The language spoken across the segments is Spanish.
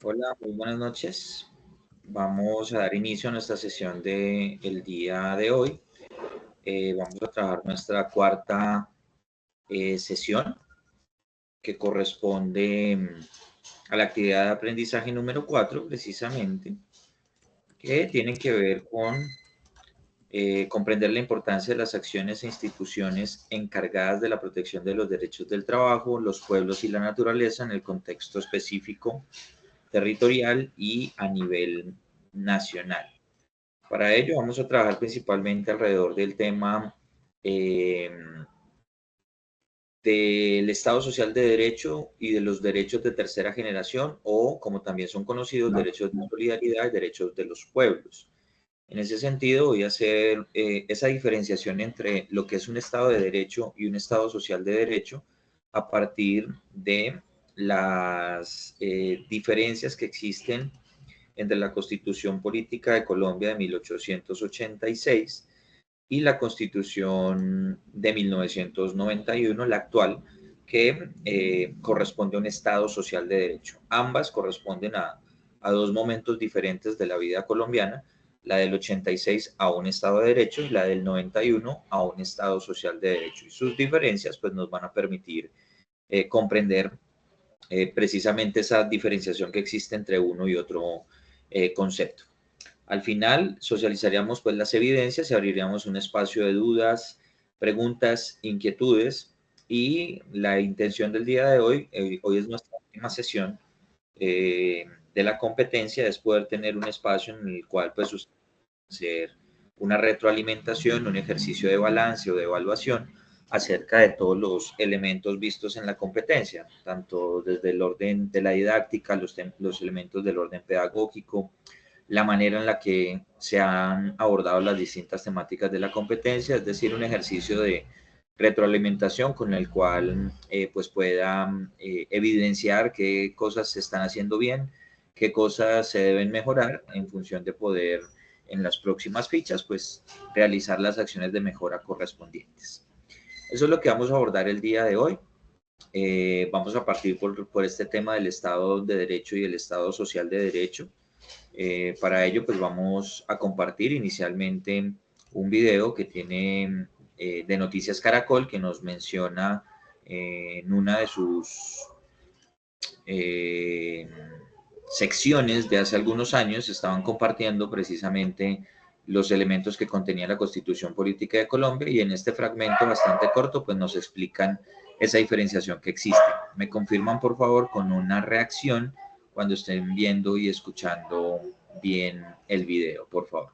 Hola, muy buenas noches. Vamos a dar inicio a nuestra sesión del día de hoy. Vamos a trabajar nuestra cuarta sesión que corresponde a la actividad de aprendizaje número 4, precisamente, que tiene que ver con comprender la importancia de las acciones e instituciones encargadas de la protección de los derechos del trabajo, los pueblos y la naturaleza en el contexto específico, territorial y a nivel nacional. Para ello vamos a trabajar principalmente alrededor del tema eh, del Estado Social de Derecho y de los derechos de tercera generación o, como también son conocidos, derechos de solidaridad y derechos de los pueblos. En ese sentido, voy a hacer esa diferenciación entre lo que es un Estado de Derecho y un Estado Social de Derecho a partir de las diferencias que existen entre la Constitución Política de Colombia de 1886 y la Constitución de 1991, la actual, que corresponde a un Estado social de derecho. Ambas corresponden a dos momentos diferentes de la vida colombiana, la del 86 a un Estado de derecho y la del 91 a un Estado social de derecho. Y sus diferencias pues, nos van a permitir comprender precisamente esa diferenciación que existe entre uno y otro concepto. Al final socializaríamos pues las evidencias y abriríamos un espacio de dudas, preguntas, inquietudes y la intención del día de hoy es nuestra última sesión de la competencia, es poder tener un espacio en el cual pues hacer una retroalimentación, un ejercicio de balance o de evaluación acerca de todos los elementos vistos en la competencia, tanto desde el orden de la didáctica, los elementos del orden pedagógico, la manera en la que se han abordado las distintas temáticas de la competencia, es decir, un ejercicio de retroalimentación con el cual pues pueda evidenciar qué cosas se están haciendo bien, qué cosas se deben mejorar en función de poder en las próximas fichas pues realizar las acciones de mejora correspondientes. Eso es lo que vamos a abordar el día de hoy. Vamos a partir por este tema del Estado de Derecho y el Estado Social de Derecho. Para ello, pues vamos a compartir inicialmente un video que tiene de Noticias Caracol que nos menciona en una de sus secciones de hace algunos años estaban compartiendo precisamente los elementos que contenía la Constitución Política de Colombia y en este fragmento bastante corto pues nos explican esa diferenciación que existe. Me confirman por favor con una reacción cuando estén viendo y escuchando bien el video, por favor.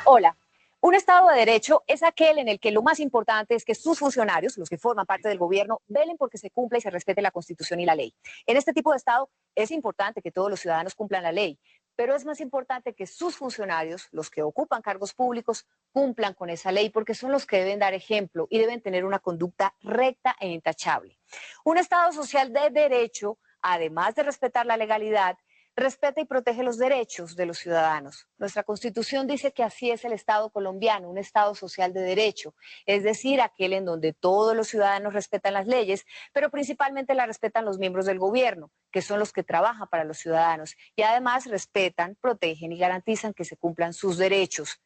Hola. Un Estado de Derecho es aquel en el que lo más importante es que sus funcionarios, los que forman parte del gobierno, velen porque se cumpla y se respete la Constitución y la ley. En este tipo de Estado es importante que todos los ciudadanos cumplan la ley, pero es más importante que sus funcionarios, los que ocupan cargos públicos, cumplan con esa ley porque son los que deben dar ejemplo y deben tener una conducta recta e intachable. Un Estado social de derecho, además de respetar la legalidad, respeta y protege los derechos de los ciudadanos. Nuestra Constitución dice que así es el Estado colombiano, un Estado social de derecho, es decir, aquel en donde todos los ciudadanos respetan las leyes, pero principalmente las respetan los miembros del gobierno, que son los que trabajan para los ciudadanos, y además respetan, protegen y garantizan que se cumplan sus derechos,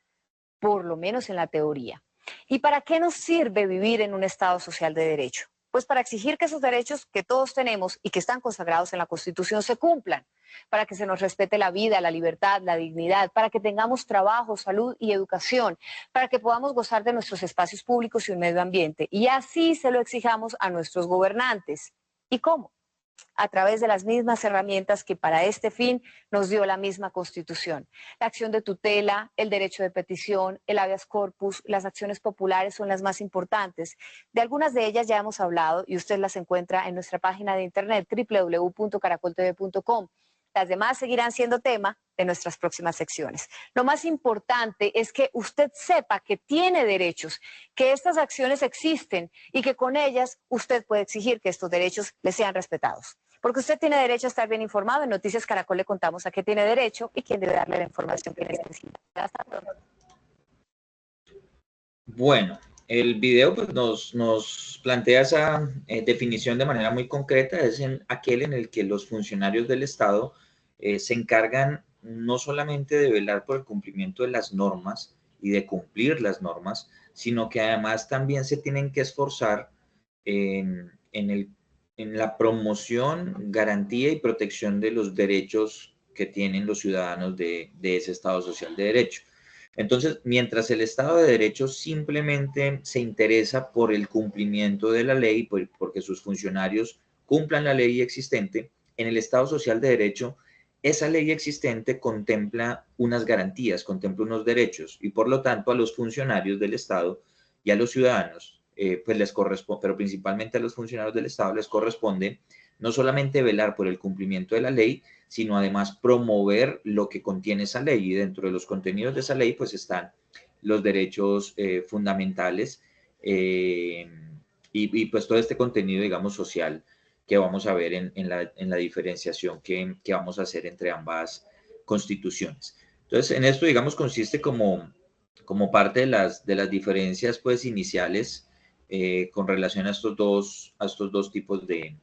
por lo menos en la teoría. ¿Y para qué nos sirve vivir en un Estado social de derecho? Pues para exigir que esos derechos que todos tenemos y que están consagrados en la Constitución se cumplan, para que se nos respete la vida, la libertad, la dignidad, para que tengamos trabajo, salud y educación, para que podamos gozar de nuestros espacios públicos y un medio ambiente. Y así se lo exijamos a nuestros gobernantes. ¿Y cómo? A través de las mismas herramientas que para este fin nos dio la misma Constitución. La acción de tutela, el derecho de petición, el habeas corpus, las acciones populares son las más importantes. De algunas de ellas ya hemos hablado y usted las encuentra en nuestra página de internet www.caracoltv.com. Las demás seguirán siendo tema de nuestras próximas secciones. Lo más importante es que usted sepa que tiene derechos, que estas acciones existen y que con ellas usted puede exigir que estos derechos le sean respetados. Porque usted tiene derecho a estar bien informado. En Noticias Caracol le contamos a qué tiene derecho y quién debe darle la información que necesita. Hasta pronto. Bueno, el video pues, nos plantea esa definición de manera muy concreta, es aquel en el que los funcionarios del Estado se encargan no solamente de velar por el cumplimiento de las normas y de cumplir las normas, sino que además también se tienen que esforzar en la promoción, garantía y protección de los derechos que tienen los ciudadanos de ese Estado social de derecho. Entonces, mientras el Estado de Derecho simplemente se interesa por el cumplimiento de la ley, porque sus funcionarios cumplan la ley existente, en el Estado Social de Derecho, esa ley existente contempla unas garantías, contempla unos derechos, y por lo tanto a los funcionarios del Estado y a los ciudadanos, pues les corresponde, pero principalmente a los funcionarios del Estado les corresponde no solamente velar por el cumplimiento de la ley, sino además promover lo que contiene esa ley. Y dentro de los contenidos de esa ley, pues están los derechos fundamentales y pues todo este contenido, digamos, social que vamos a ver en la diferenciación que vamos a hacer entre ambas constituciones. Entonces, en esto, digamos, consiste como parte de las diferencias, pues, iniciales con relación a estos dos tipos de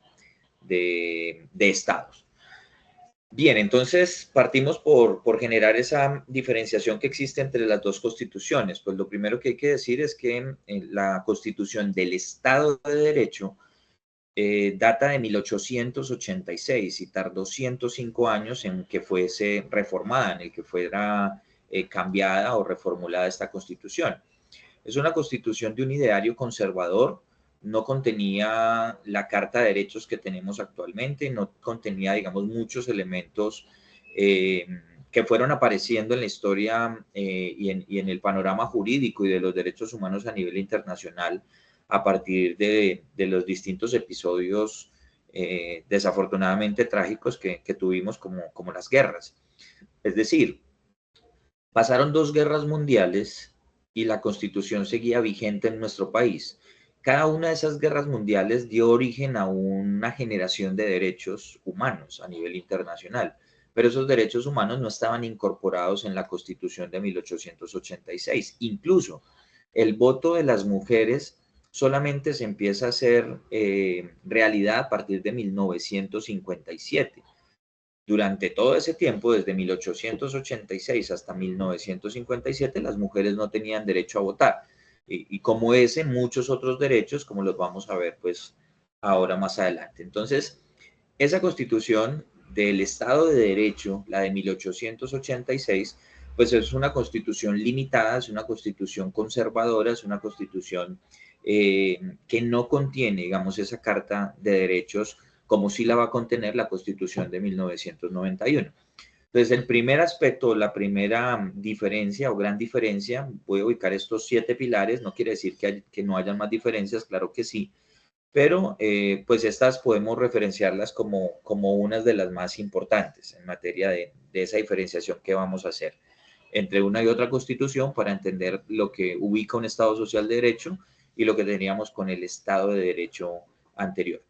estados. Bien, entonces partimos por generar esa diferenciación que existe entre las dos constituciones. Pues lo primero que hay que decir es que la constitución del Estado de Derecho data de 1886 y tardó 105 años en que fuese reformada, en el que fuera cambiada o reformulada esta constitución. Es una constitución de un ideario conservador, no contenía la Carta de Derechos que tenemos actualmente, no contenía, digamos, muchos elementos que fueron apareciendo en la historia y en el panorama jurídico y de los derechos humanos a nivel internacional a partir de los episodios desafortunadamente trágicos que tuvimos como las guerras. Es decir, pasaron 2 guerras mundiales y la Constitución seguía vigente en nuestro país. Cada una de esas guerras mundiales dio origen a una generación de derechos humanos a nivel internacional, pero esos derechos humanos no estaban incorporados en la Constitución de 1886. Incluso el voto de las mujeres solamente se empieza a hacer realidad a partir de 1957. Durante todo ese tiempo, desde 1886 hasta 1957, las mujeres no tenían derecho a votar. Y como ese, muchos otros derechos, como los vamos a ver pues ahora más adelante. Entonces, esa constitución del Estado de Derecho, la de 1886, pues es una constitución limitada, es una constitución conservadora, es una constitución que no contiene, digamos, esa carta de derechos como sí la va a contener la Constitución de 1991. Entonces, el primer aspecto, la primera diferencia o gran diferencia, voy a ubicar estos 7 pilares, no quiere decir que no hayan más diferencias, claro que sí, pero pues estas podemos referenciarlas como unas de las más importantes en materia de esa diferenciación que vamos a hacer entre una y otra constitución para entender lo que ubica un Estado social de derecho y lo que teníamos con el Estado de derecho anterior.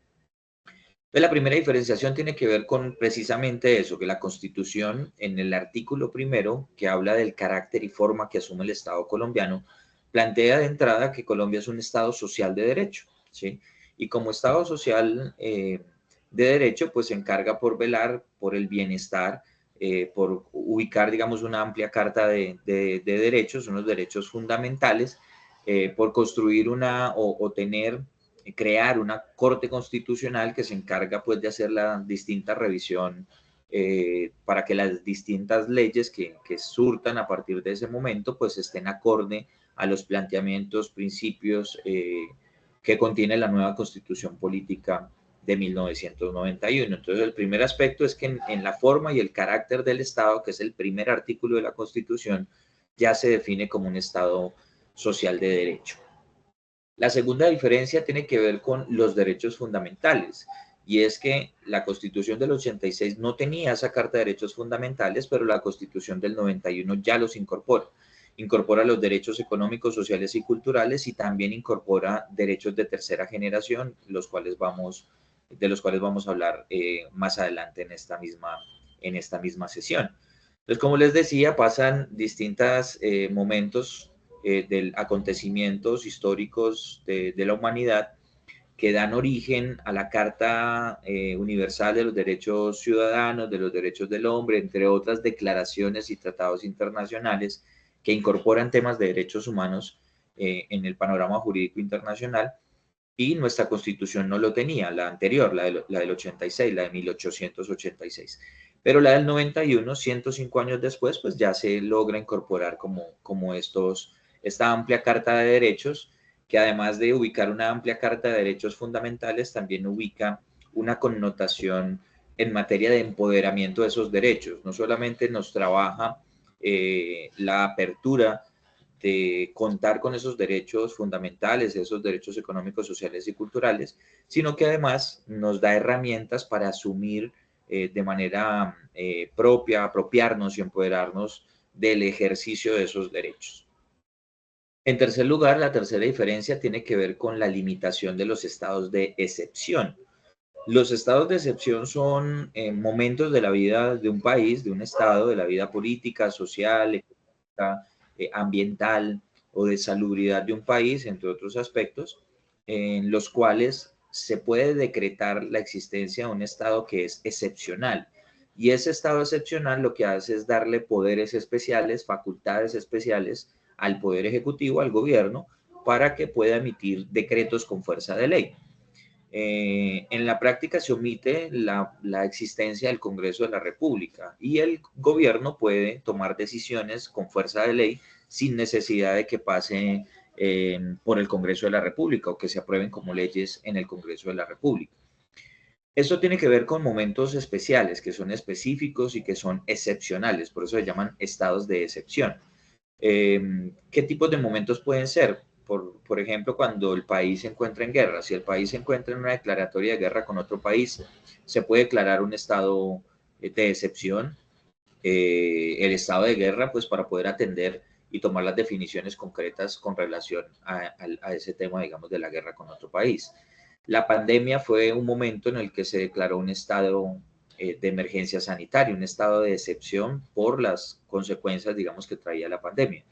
Entonces, la primera diferenciación tiene que ver con precisamente eso, que la Constitución, en el artículo primero, que habla del carácter y forma que asume el Estado colombiano, plantea de entrada que Colombia es un Estado social de derecho, ¿sí? Y como Estado social de derecho, pues se encarga por velar por el bienestar, por ubicar, digamos, una amplia carta de derechos, unos derechos fundamentales, por construir o tener crear una corte constitucional que se encarga pues de hacer la distinta revisión para que las distintas leyes que surtan a partir de ese momento pues estén acorde a los planteamientos, principios que contiene la nueva constitución política de 1991. Entonces el primer aspecto es que en la forma y el carácter del Estado, que es el primer artículo de la Constitución, ya se define como un Estado social de derecho. La segunda diferencia tiene que ver con los derechos fundamentales, y es que la Constitución del 86 no tenía esa Carta de Derechos Fundamentales, pero la Constitución del 91 ya los incorpora. Incorpora los derechos económicos, sociales y culturales y también incorpora derechos de tercera generación, de los cuales vamos a hablar más adelante en esta misma sesión. Entonces, como les decía, pasan distintos momentos de acontecimientos históricos de la humanidad que dan origen a la Carta Universal de los Derechos Ciudadanos, de los Derechos del Hombre, entre otras declaraciones y tratados internacionales que incorporan temas de derechos humanos en el panorama jurídico internacional, y nuestra Constitución no lo tenía, la anterior, la del 86, la de 1886. Pero la del 91, 105 años después, pues ya se logra incorporar como esta amplia Carta de Derechos, que además de ubicar una amplia Carta de Derechos Fundamentales, también ubica una connotación en materia de empoderamiento de esos derechos. No solamente nos trabaja la apertura de contar con esos derechos fundamentales, esos derechos económicos, sociales y culturales, sino que además nos da herramientas para asumir de manera propia, apropiarnos y empoderarnos del ejercicio de esos derechos. En tercer lugar, la tercera diferencia tiene que ver con la limitación de los estados de excepción. Los estados de excepción son momentos de la vida de un país, de un estado, de la vida política, social, económica, ambiental o de salubridad de un país, entre otros aspectos, en los cuales se puede decretar la existencia de un estado que es excepcional. Y ese estado excepcional lo que hace es darle poderes especiales, facultades especiales al Poder Ejecutivo, al gobierno, para que pueda emitir decretos con fuerza de ley. En la práctica se omite la existencia del Congreso de la República y el gobierno puede tomar decisiones con fuerza de ley sin necesidad de que pase por el Congreso de la República o que se aprueben como leyes en el Congreso de la República. Esto tiene que ver con momentos especiales, que son específicos y que son excepcionales, por eso se llaman estados de excepción. ¿Qué tipos de momentos pueden ser? Por ejemplo, cuando el país se encuentra en guerra. Si el país se encuentra en una declaratoria de guerra con otro país, se puede declarar un estado de excepción, el estado de guerra, pues para poder atender y tomar las definiciones concretas con relación a ese tema, digamos, de la guerra con otro país. La pandemia fue un momento en el que se declaró un estado de emergencia sanitaria, un estado de excepción por las consecuencias, digamos, que traía la pandemia.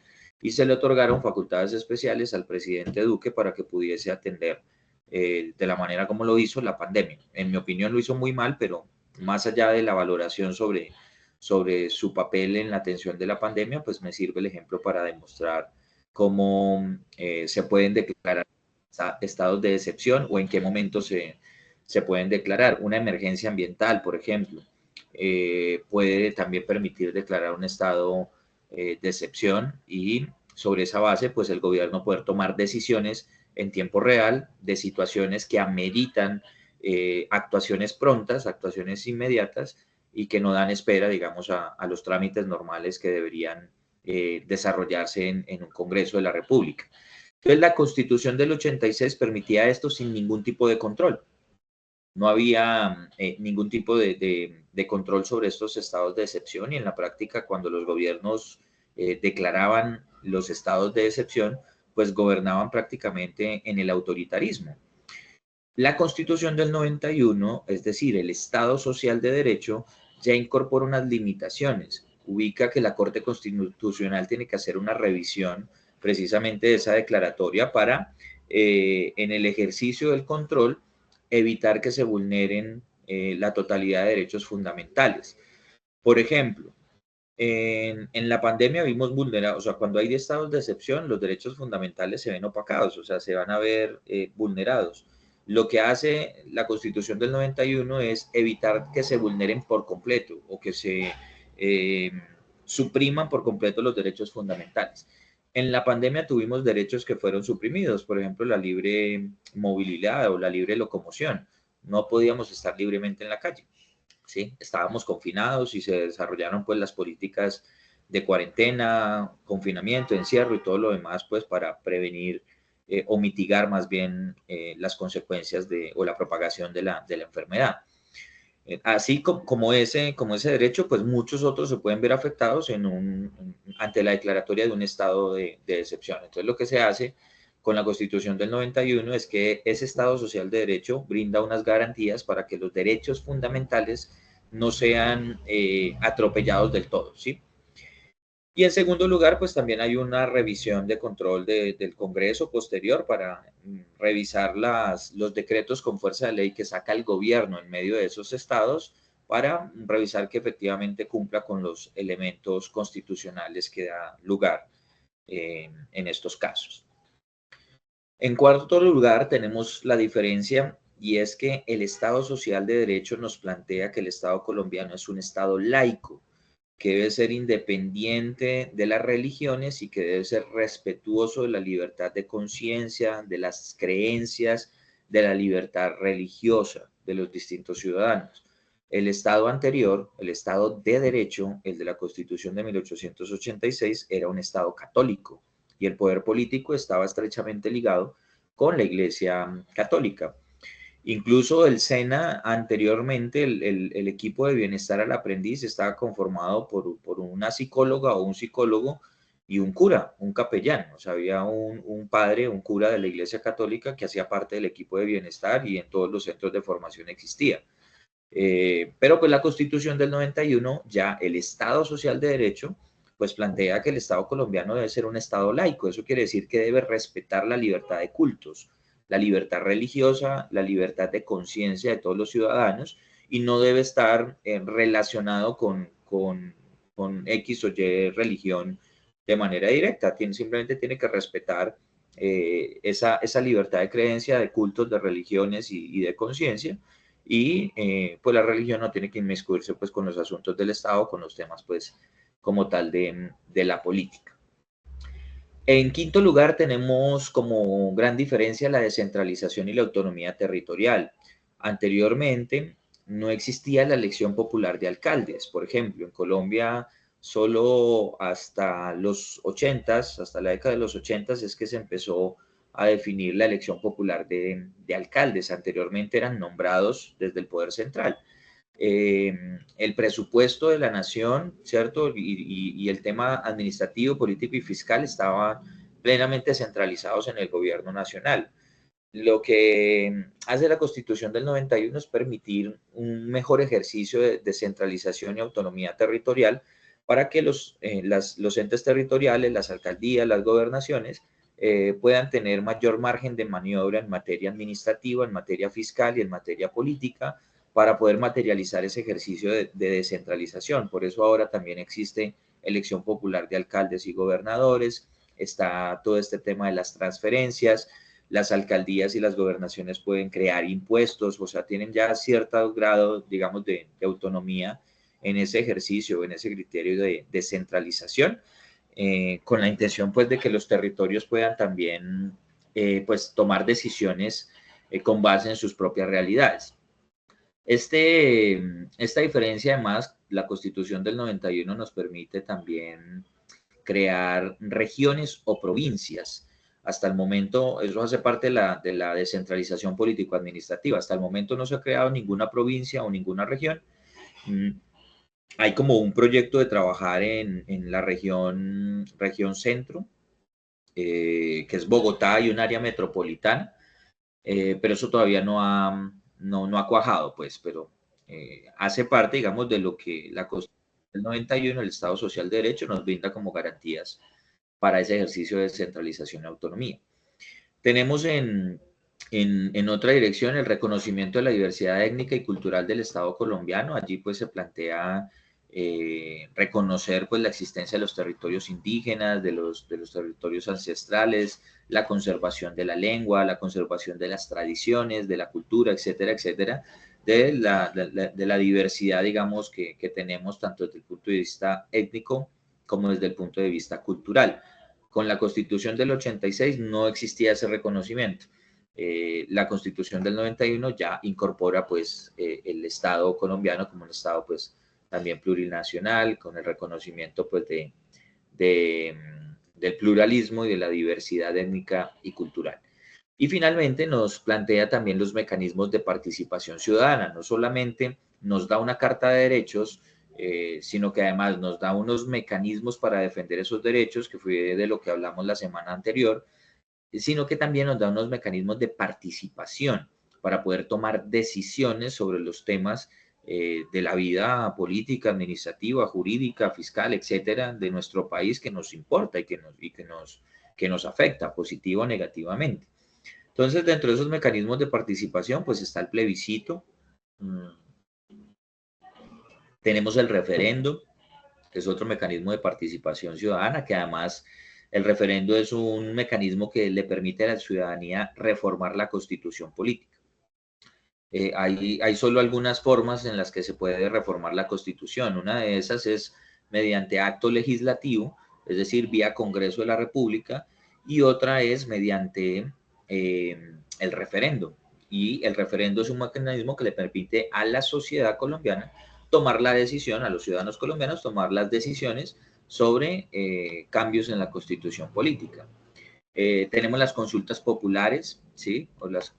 Y se le otorgaron facultades especiales al presidente Duque para que pudiese atender de la manera como lo hizo la pandemia. En mi opinión lo hizo muy mal, pero más allá de la valoración sobre su papel en la atención de la pandemia, pues me sirve el ejemplo para demostrar cómo se pueden declarar estados de excepción o en qué momento se pueden declarar. Una emergencia ambiental, por ejemplo, puede también permitir declarar un estado de excepción y sobre esa base, pues el gobierno poder tomar decisiones en tiempo real de situaciones que ameritan actuaciones prontas, actuaciones inmediatas y que no dan espera, digamos, a los trámites normales que deberían desarrollarse en un Congreso de la República. Entonces, la Constitución del 86 permitía esto sin ningún tipo de control. No había ningún tipo de control sobre estos estados de excepción y en la práctica, cuando los gobiernos declaraban los estados de excepción, pues gobernaban prácticamente en el autoritarismo. La Constitución del 91, es decir, el Estado Social de Derecho, ya incorpora unas limitaciones. Ubica que la Corte Constitucional tiene que hacer una revisión precisamente de esa declaratoria para, en el ejercicio del control, evitar que se vulneren la totalidad de derechos fundamentales. Por ejemplo, en la pandemia vimos vulnerados, o sea, cuando hay estados de excepción, los derechos fundamentales se ven opacados, o sea, se van a ver vulnerados. Lo que hace la Constitución del 91 es evitar que se vulneren por completo o que se supriman por completo los derechos fundamentales. En la pandemia tuvimos derechos que fueron suprimidos, por ejemplo, la libre movilidad o la libre locomoción. No podíamos estar libremente en la calle. ¿Sí? Estábamos confinados y se desarrollaron pues las políticas de cuarentena, confinamiento, encierro y todo lo demás pues para prevenir o mitigar más bien las consecuencias o la propagación de la enfermedad. Así como ese derecho, pues muchos otros se pueden ver afectados ante la declaratoria de un estado de excepción. Entonces lo que se hace con la Constitución del 91 es que ese Estado Social de Derecho brinda unas garantías para que los derechos fundamentales no sean atropellados del todo, ¿sí? Y en segundo lugar, pues también hay una revisión de control del Congreso posterior para revisar los decretos con fuerza de ley que saca el gobierno en medio de esos estados para revisar que efectivamente cumpla con los elementos constitucionales que da lugar en estos casos. En cuarto lugar, tenemos la diferencia y es que el Estado Social de Derecho nos plantea que el Estado colombiano es un Estado laico, que debe ser independiente de las religiones y que debe ser respetuoso de la libertad de conciencia, de las creencias, de la libertad religiosa de los distintos ciudadanos. El Estado anterior, el Estado de Derecho, el de la Constitución de 1886, era un Estado católico y el poder político estaba estrechamente ligado con la Iglesia Católica. Incluso el SENA anteriormente, el equipo de bienestar al aprendiz estaba conformado por una psicóloga o un psicólogo y un cura, un capellán. O sea, había un padre, un cura de la Iglesia Católica que hacía parte del equipo de bienestar y en todos los centros de formación existía. Pero pues la Constitución del 91, ya el Estado Social de Derecho, pues plantea que el Estado colombiano debe ser un Estado laico. Eso quiere decir que debe respetar la libertad de cultos, la libertad religiosa, la libertad de conciencia de todos los ciudadanos y no debe estar relacionado con X o Y religión de manera directa. Simplemente tiene que respetar esa libertad de creencia, de cultos, de religiones y de conciencia y pues la religión no tiene que inmiscuirse pues con los asuntos del Estado, con los temas pues como tal de la política. En quinto lugar tenemos como gran diferencia la descentralización y la autonomía territorial. Anteriormente no existía la elección popular de alcaldes. Por ejemplo, en Colombia solo hasta los 80s, hasta la década de los 80s es que se empezó a definir la elección popular de alcaldes. Anteriormente eran nombrados desde el poder central. El presupuesto de la nación, ¿cierto? Y el tema administrativo, político y fiscal estaban plenamente centralizados en el gobierno nacional. Lo que hace la Constitución del 91 es permitir un mejor ejercicio de descentralización y autonomía territorial para que los entes territoriales, las alcaldías, las gobernaciones, puedan tener mayor margen de maniobra en materia administrativa, en materia fiscal y en materia política para poder materializar ese ejercicio de descentralización. Por eso ahora también existe elección popular de alcaldes y gobernadores, está todo este tema de las transferencias, las alcaldías y las gobernaciones pueden crear impuestos, o sea, tienen ya cierto grado, digamos, de autonomía en ese ejercicio, en ese criterio de descentralización, con la intención, pues, de que los territorios puedan también, pues, tomar decisiones con base en sus propias realidades. Esta diferencia, además, la Constitución del 91 nos permite también crear regiones o provincias. Hasta el momento, eso hace parte de la descentralización político-administrativa. Hasta el momento no se ha creado ninguna provincia o ninguna región. Hay como un proyecto de trabajar en la región centro, que es Bogotá y un área metropolitana, pero eso todavía no ha cuajado, pues, pero hace parte, digamos, de lo que la Constitución del 91, el Estado Social de Derecho, nos brinda como garantías para ese ejercicio de descentralización y autonomía. Tenemos en otra dirección el reconocimiento de la diversidad étnica y cultural del Estado colombiano. Allí pues se plantea reconocer pues la existencia de los territorios indígenas, de los territorios ancestrales, la conservación de la lengua, la conservación de las tradiciones, de la cultura, etcétera, etcétera, de la diversidad, digamos, que tenemos tanto desde el punto de vista étnico como desde el punto de vista cultural. Con la Constitución del 86 no existía ese reconocimiento. La Constitución del 91 ya incorpora pues el Estado colombiano como un Estado pues también plurinacional, con el reconocimiento pues del pluralismo y de la diversidad étnica y cultural. Y finalmente nos plantea también los mecanismos de participación ciudadana. No solamente nos da una carta de derechos, sino que además nos da unos mecanismos para defender esos derechos, que fue de lo que hablamos la semana anterior, sino que también nos da unos mecanismos de participación para poder tomar decisiones sobre los temas de la vida política, administrativa, jurídica, fiscal, etcétera, de nuestro país que nos importa y que nos afecta positiva o negativamente. Entonces, dentro de esos mecanismos de participación, pues está el plebiscito, tenemos el referendo, que es otro mecanismo de participación ciudadana, que además el referendo es un mecanismo que le permite a la ciudadanía reformar la constitución política. Hay solo algunas formas en las que se puede reformar la Constitución. Una de esas es mediante acto legislativo, es decir, vía Congreso de la República, y otra es mediante el referendo. Y el referendo es un mecanismo que le permite a la sociedad colombiana tomar la decisión, a los ciudadanos colombianos tomar las decisiones sobre cambios en la Constitución política. Tenemos las consultas populares, ¿sí? O las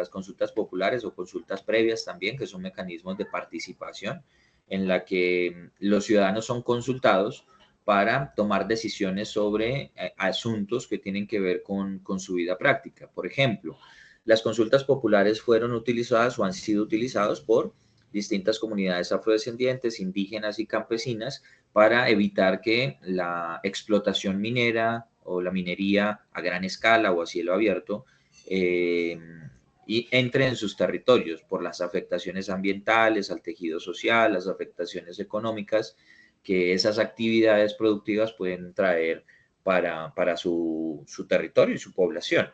consultas populares o consultas previas también, que son mecanismos de participación en la que los ciudadanos son consultados para tomar decisiones sobre asuntos que tienen que ver con su vida práctica. Por ejemplo, las consultas populares fueron utilizadas o han sido utilizadas por distintas comunidades afrodescendientes, indígenas y campesinas para evitar que la explotación minera o la minería a gran escala o a cielo abierto y entre en sus territorios por las afectaciones ambientales, al tejido social, las afectaciones económicas que esas actividades productivas pueden traer para su territorio y su población.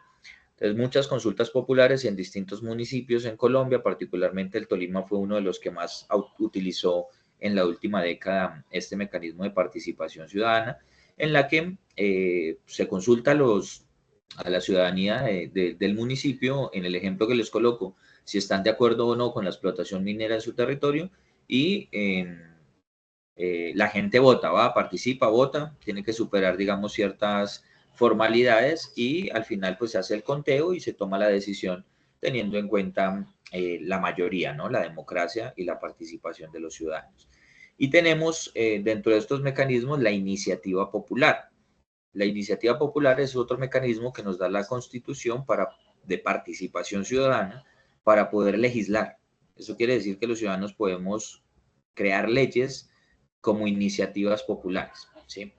Entonces, muchas consultas populares en distintos municipios en Colombia, particularmente el Tolima fue uno de los que más utilizó en la última década este mecanismo de participación ciudadana, en la que se consulta a la ciudadanía del municipio, en el ejemplo que les coloco, si están de acuerdo o no con la explotación minera en su territorio y la gente vota, participa, vota, tiene que superar, digamos, ciertas formalidades y al final pues se hace el conteo y se toma la decisión teniendo en cuenta la mayoría, ¿no? La democracia y la participación de los ciudadanos. Y tenemos dentro de estos mecanismos la iniciativa popular. La iniciativa popular es otro mecanismo que nos da la Constitución de participación ciudadana para poder legislar. Eso quiere decir que los ciudadanos podemos crear leyes como iniciativas populares, ¿sí?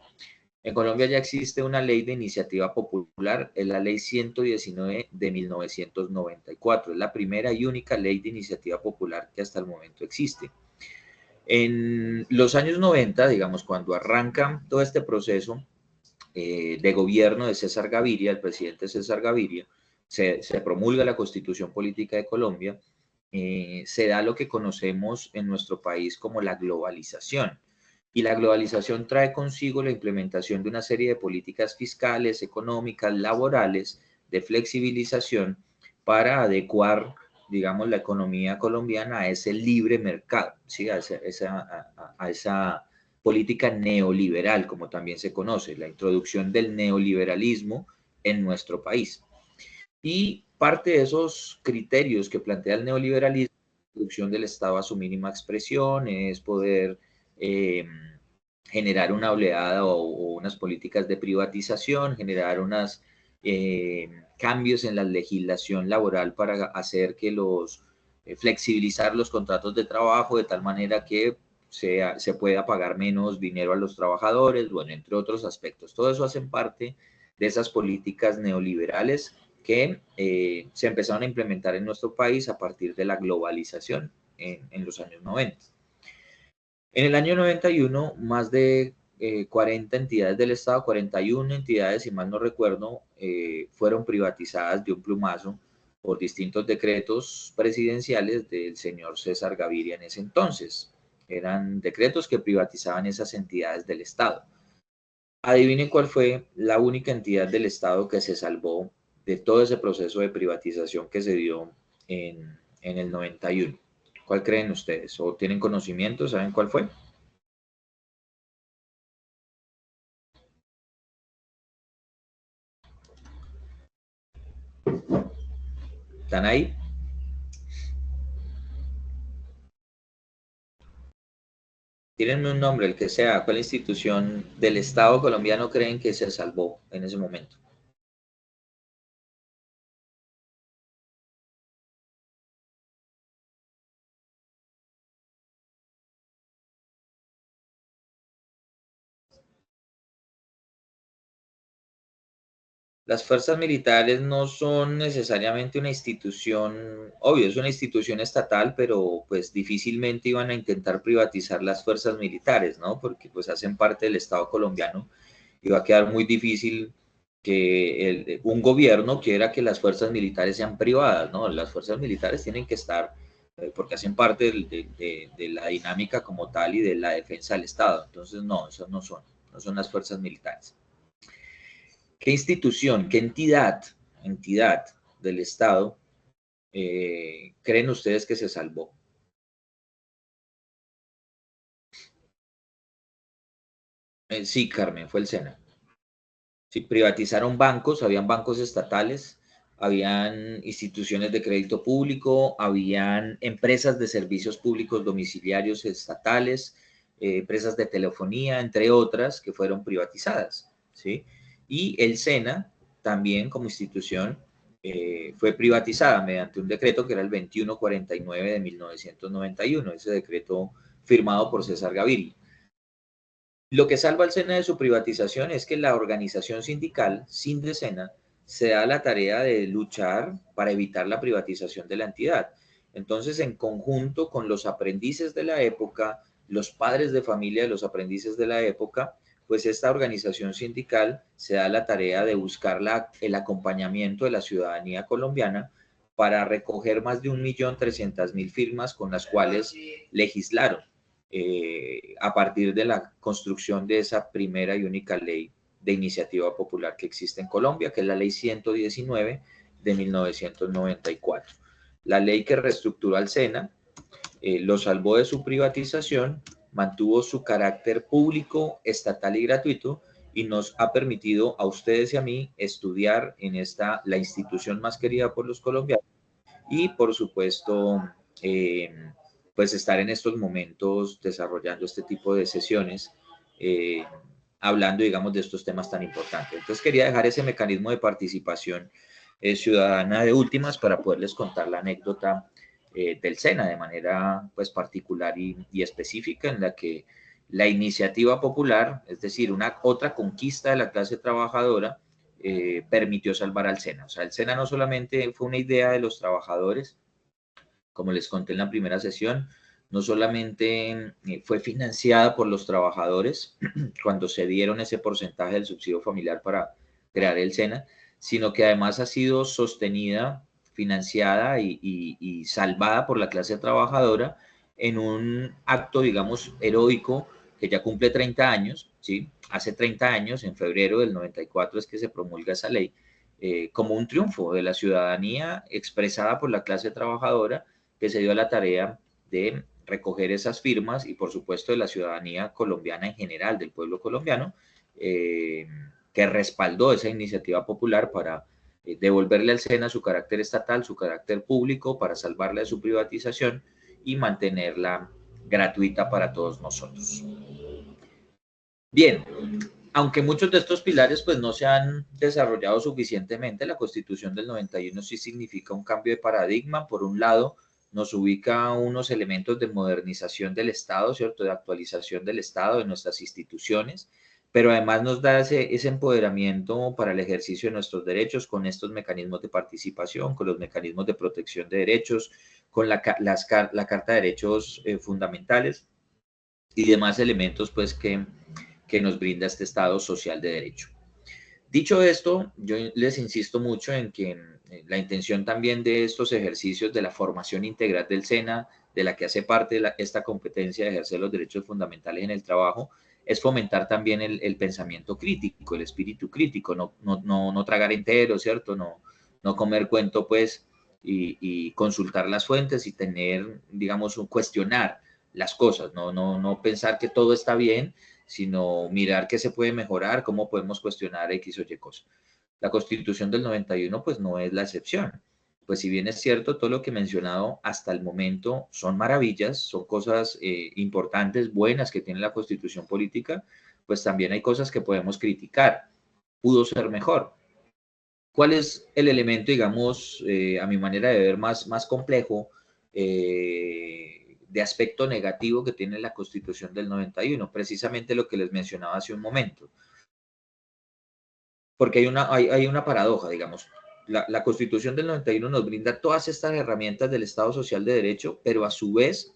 En Colombia ya existe una ley de iniciativa popular, es la ley 119 de 1994, es la primera y única ley de iniciativa popular que hasta el momento existe. En los años 90, digamos, cuando arranca todo este proceso de gobierno de César Gaviria, el presidente César Gaviria, se promulga la Constitución Política de Colombia, se da lo que conocemos en nuestro país como la globalización. Y la globalización trae consigo la implementación de una serie de políticas fiscales, económicas, laborales, de flexibilización para adecuar, digamos, la economía colombiana a ese libre mercado, ¿sí? a esa política neoliberal, como también se conoce, la introducción del neoliberalismo en nuestro país. Y parte de esos criterios que plantea el neoliberalismo, la introducción del Estado a su mínima expresión, es poder generar una oleada o unas políticas de privatización, generar unos cambios en la legislación laboral para hacer que flexibilizar los contratos de trabajo de tal manera que se pueda pagar menos dinero a los trabajadores, bueno, entre otros aspectos. Todo eso hace parte de esas políticas neoliberales que se empezaron a implementar en nuestro país a partir de la globalización en los años 90. En el año 91, más de 40 entidades del Estado, 41 entidades, si mal no recuerdo, fueron privatizadas de un plumazo por distintos decretos presidenciales del señor César Gaviria en ese entonces. Eran decretos que privatizaban esas entidades del Estado. Adivinen cuál fue la única entidad del Estado que se salvó de todo ese proceso de privatización que se dio en el 91. ¿Cuál creen ustedes? ¿O tienen conocimiento? ¿Saben cuál fue? ¿Están ahí? Tírenme un nombre, el que sea. ¿Cuál institución del Estado colombiano creen que se salvó en ese momento? Las fuerzas militares no son necesariamente una institución, obvio, es una institución estatal, pero pues difícilmente iban a intentar privatizar las fuerzas militares, ¿no? Porque pues hacen parte del Estado colombiano y va a quedar muy difícil que un gobierno quiera que las fuerzas militares sean privadas, ¿no? Las fuerzas militares tienen que estar, porque hacen parte de la dinámica como tal y de la defensa del Estado. Entonces, no, esos no son las fuerzas militares. ¿Qué institución, qué entidad del Estado creen ustedes que se salvó? Sí, Carmen, fue el SENA. Sí, privatizaron bancos, habían bancos estatales, habían instituciones de crédito público, habían empresas de servicios públicos domiciliarios estatales, empresas de telefonía, entre otras, que fueron privatizadas, ¿sí? Y el SENA también como institución fue privatizada mediante un decreto que era el 2149 de 1991, ese decreto firmado por César Gaviria. Lo que salva al SENA de su privatización es que la organización sindical, Sindesena, se da la tarea de luchar para evitar la privatización de la entidad. Entonces, en conjunto con los aprendices de la época, los padres de familia de los aprendices de la época, pues esta organización sindical se da la tarea de buscar el acompañamiento de la ciudadanía colombiana para recoger más de 1.300.000 firmas con las cuales legislaron a partir de la construcción de esa primera y única ley de iniciativa popular que existe en Colombia, que es la ley 119 de 1994. La ley que reestructuró al SENA, lo salvó de su privatización, mantuvo su carácter público, estatal y gratuito, y nos ha permitido a ustedes y a mí estudiar en la institución más querida por los colombianos y, por supuesto, pues estar en estos momentos desarrollando este tipo de sesiones, hablando, digamos, de estos temas tan importantes. Entonces quería dejar ese mecanismo de participación ciudadana de últimas para poderles contar la anécdota del SENA de manera pues particular y específica, en la que la iniciativa popular, es decir, otra conquista de la clase trabajadora, permitió salvar al SENA. O sea, el SENA no solamente fue una idea de los trabajadores, como les conté en la primera sesión, no solamente fue financiada por los trabajadores cuando se dieron ese porcentaje del subsidio familiar para crear el SENA, sino que además ha sido sostenida, financiada y salvada por la clase trabajadora en un acto, digamos, heroico que ya cumple 30 años, ¿sí? Hace 30 años, en febrero del 94 es que se promulga esa ley, como un triunfo de la ciudadanía expresada por la clase trabajadora que se dio a la tarea de recoger esas firmas y por supuesto de la ciudadanía colombiana en general, del pueblo colombiano, que respaldó esa iniciativa popular para devolverle al SENA su carácter estatal, su carácter público, para salvarla de su privatización y mantenerla gratuita para todos nosotros. Bien, aunque muchos de estos pilares pues no se han desarrollado suficientemente, la Constitución del 91 sí significa un cambio de paradigma. Por un lado, nos ubica unos elementos de modernización del Estado, ¿cierto? De actualización del Estado, de nuestras instituciones, pero además nos da ese empoderamiento para el ejercicio de nuestros derechos con estos mecanismos de participación, con los mecanismos de protección de derechos, con la Carta de Derechos Fundamentales y demás elementos pues que nos brinda este Estado social de derecho. Dicho esto, yo les insisto mucho en que la intención también de estos ejercicios de la formación integral del SENA, de la que hace parte esta competencia de ejercer los derechos fundamentales en el trabajo, es fomentar también el pensamiento crítico, el espíritu crítico, no tragar entero, ¿cierto? No comer cuento, pues, y consultar las fuentes y tener, digamos, cuestionar las cosas, no pensar que todo está bien, sino mirar qué se puede mejorar, cómo podemos cuestionar X o Y cosas. La Constitución del 91 pues no es la excepción. Pues si bien es cierto, todo lo que he mencionado hasta el momento son maravillas, son cosas importantes, buenas que tiene la Constitución política, pues también hay cosas que podemos criticar. Pudo ser mejor. ¿Cuál es el elemento, digamos, a mi manera de ver, más complejo de aspecto negativo que tiene la Constitución del 91? Precisamente lo que les mencionaba hace un momento. porque hay una paradoja, digamos. La Constitución del 91 nos brinda todas estas herramientas del Estado Social de Derecho, pero a su vez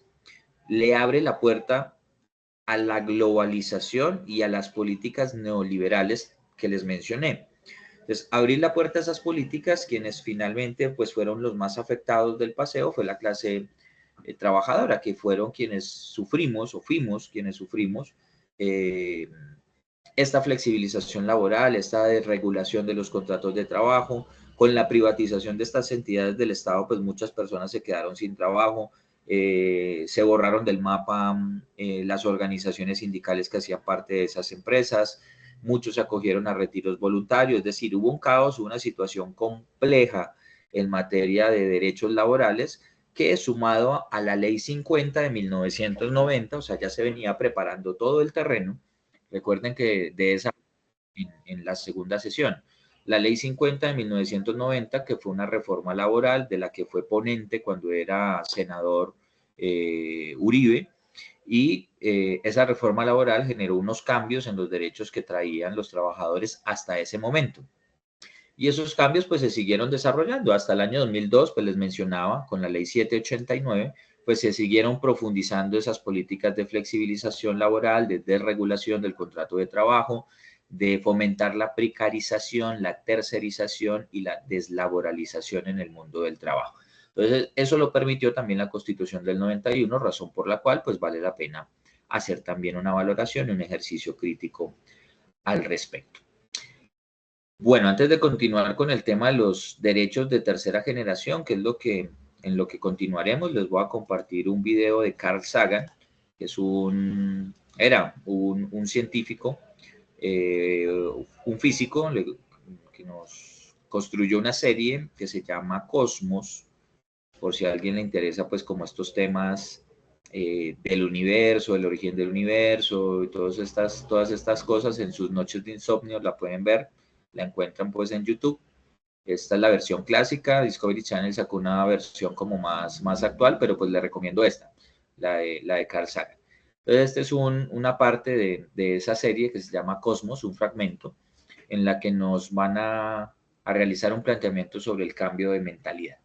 le abre la puerta a la globalización y a las políticas neoliberales que les mencioné. Entonces, abrir la puerta a esas políticas, quienes finalmente pues, fueron los más afectados del paseo, fue la clase trabajadora, que fueron quienes sufrimos o fuimos quienes sufrimos esta flexibilización laboral, esta desregulación de los contratos de trabajo. Con la privatización de estas entidades del Estado, pues muchas personas se quedaron sin trabajo, se borraron del mapa las organizaciones sindicales que hacían parte de esas empresas, muchos se acogieron a retiros voluntarios, es decir, hubo un caos, una situación compleja en materia de derechos laborales que sumado a la Ley 50 de 1990, o sea, ya se venía preparando todo el terreno. Recuerden que de esa en la segunda sesión, la Ley 50 de 1990, que fue una reforma laboral de la que fue ponente cuando era senador Uribe, y esa reforma laboral generó unos cambios en los derechos que traían los trabajadores hasta ese momento. Y esos cambios pues se siguieron desarrollando hasta el año 2002, pues les mencionaba, con la ley 789, pues se siguieron profundizando esas políticas de flexibilización laboral, de desregulación del contrato de trabajo, de fomentar la precarización, la tercerización y la deslaboralización en el mundo del trabajo. Entonces, eso lo permitió también la Constitución del 91, razón por la cual pues vale la pena hacer también una valoración y un ejercicio crítico al respecto. Bueno, antes de continuar con el tema de los derechos de tercera generación, que es en lo que continuaremos, les voy a compartir un video de Carl Sagan, que es era un científico, un físico que nos construyó una serie que se llama Cosmos, por si a alguien le interesa, pues como estos temas del universo, el origen del universo, y todas estas cosas en sus noches de insomnio la pueden ver. La encuentran pues en YouTube. Esta es la versión clásica. Discovery Channel sacó una versión como más actual, pero pues le recomiendo esta, la de Carl Sagan. Entonces, esta es una parte de esa serie que se llama Cosmos, un fragmento, en la que nos van a realizar un planteamiento sobre el cambio de mentalidad.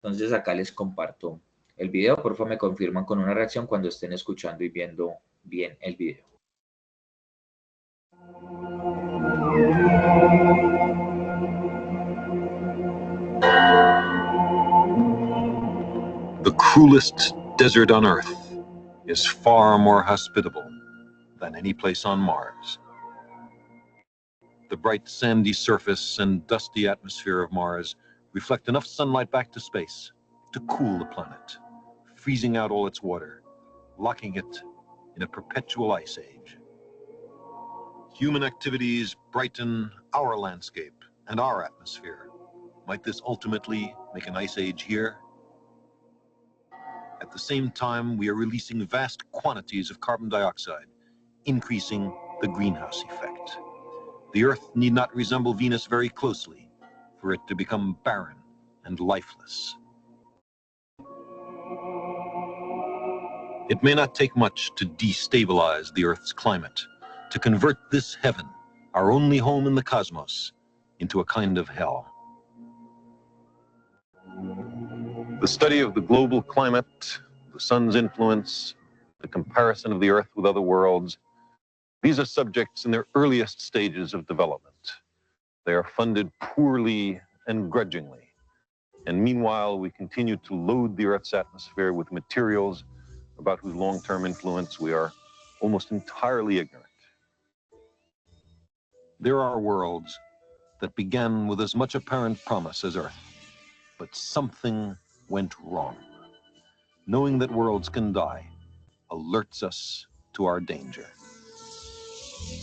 Entonces, acá les comparto el video. Por favor, me confirman con una reacción cuando estén escuchando y viendo bien el video. The cruelest desert on Earth is far more hospitable than any place on Mars. The bright sandy surface and dusty atmosphere of Mars reflect enough sunlight back to space to cool the planet, freezing out all its water, locking it in a perpetual ice age. Human activities brighten our landscape and our atmosphere. Might this ultimately make an ice age here? At the same time, we are releasing vast quantities of carbon dioxide, increasing the greenhouse effect. The Earth need not resemble Venus very closely for it to become barren and lifeless. It may not take much to destabilize the Earth's climate, to convert this heaven, our only home in the cosmos, into a kind of hell. The study of the global climate, the sun's influence, the comparison of the Earth with other worlds, these are subjects in their earliest stages of development. They are funded poorly and grudgingly. And meanwhile, we continue to load the Earth's atmosphere with materials about whose long-term influence we are almost entirely ignorant. There are worlds that began with as much apparent promise as Earth, but something went wrong. Knowing that worlds can die alerts us to our danger.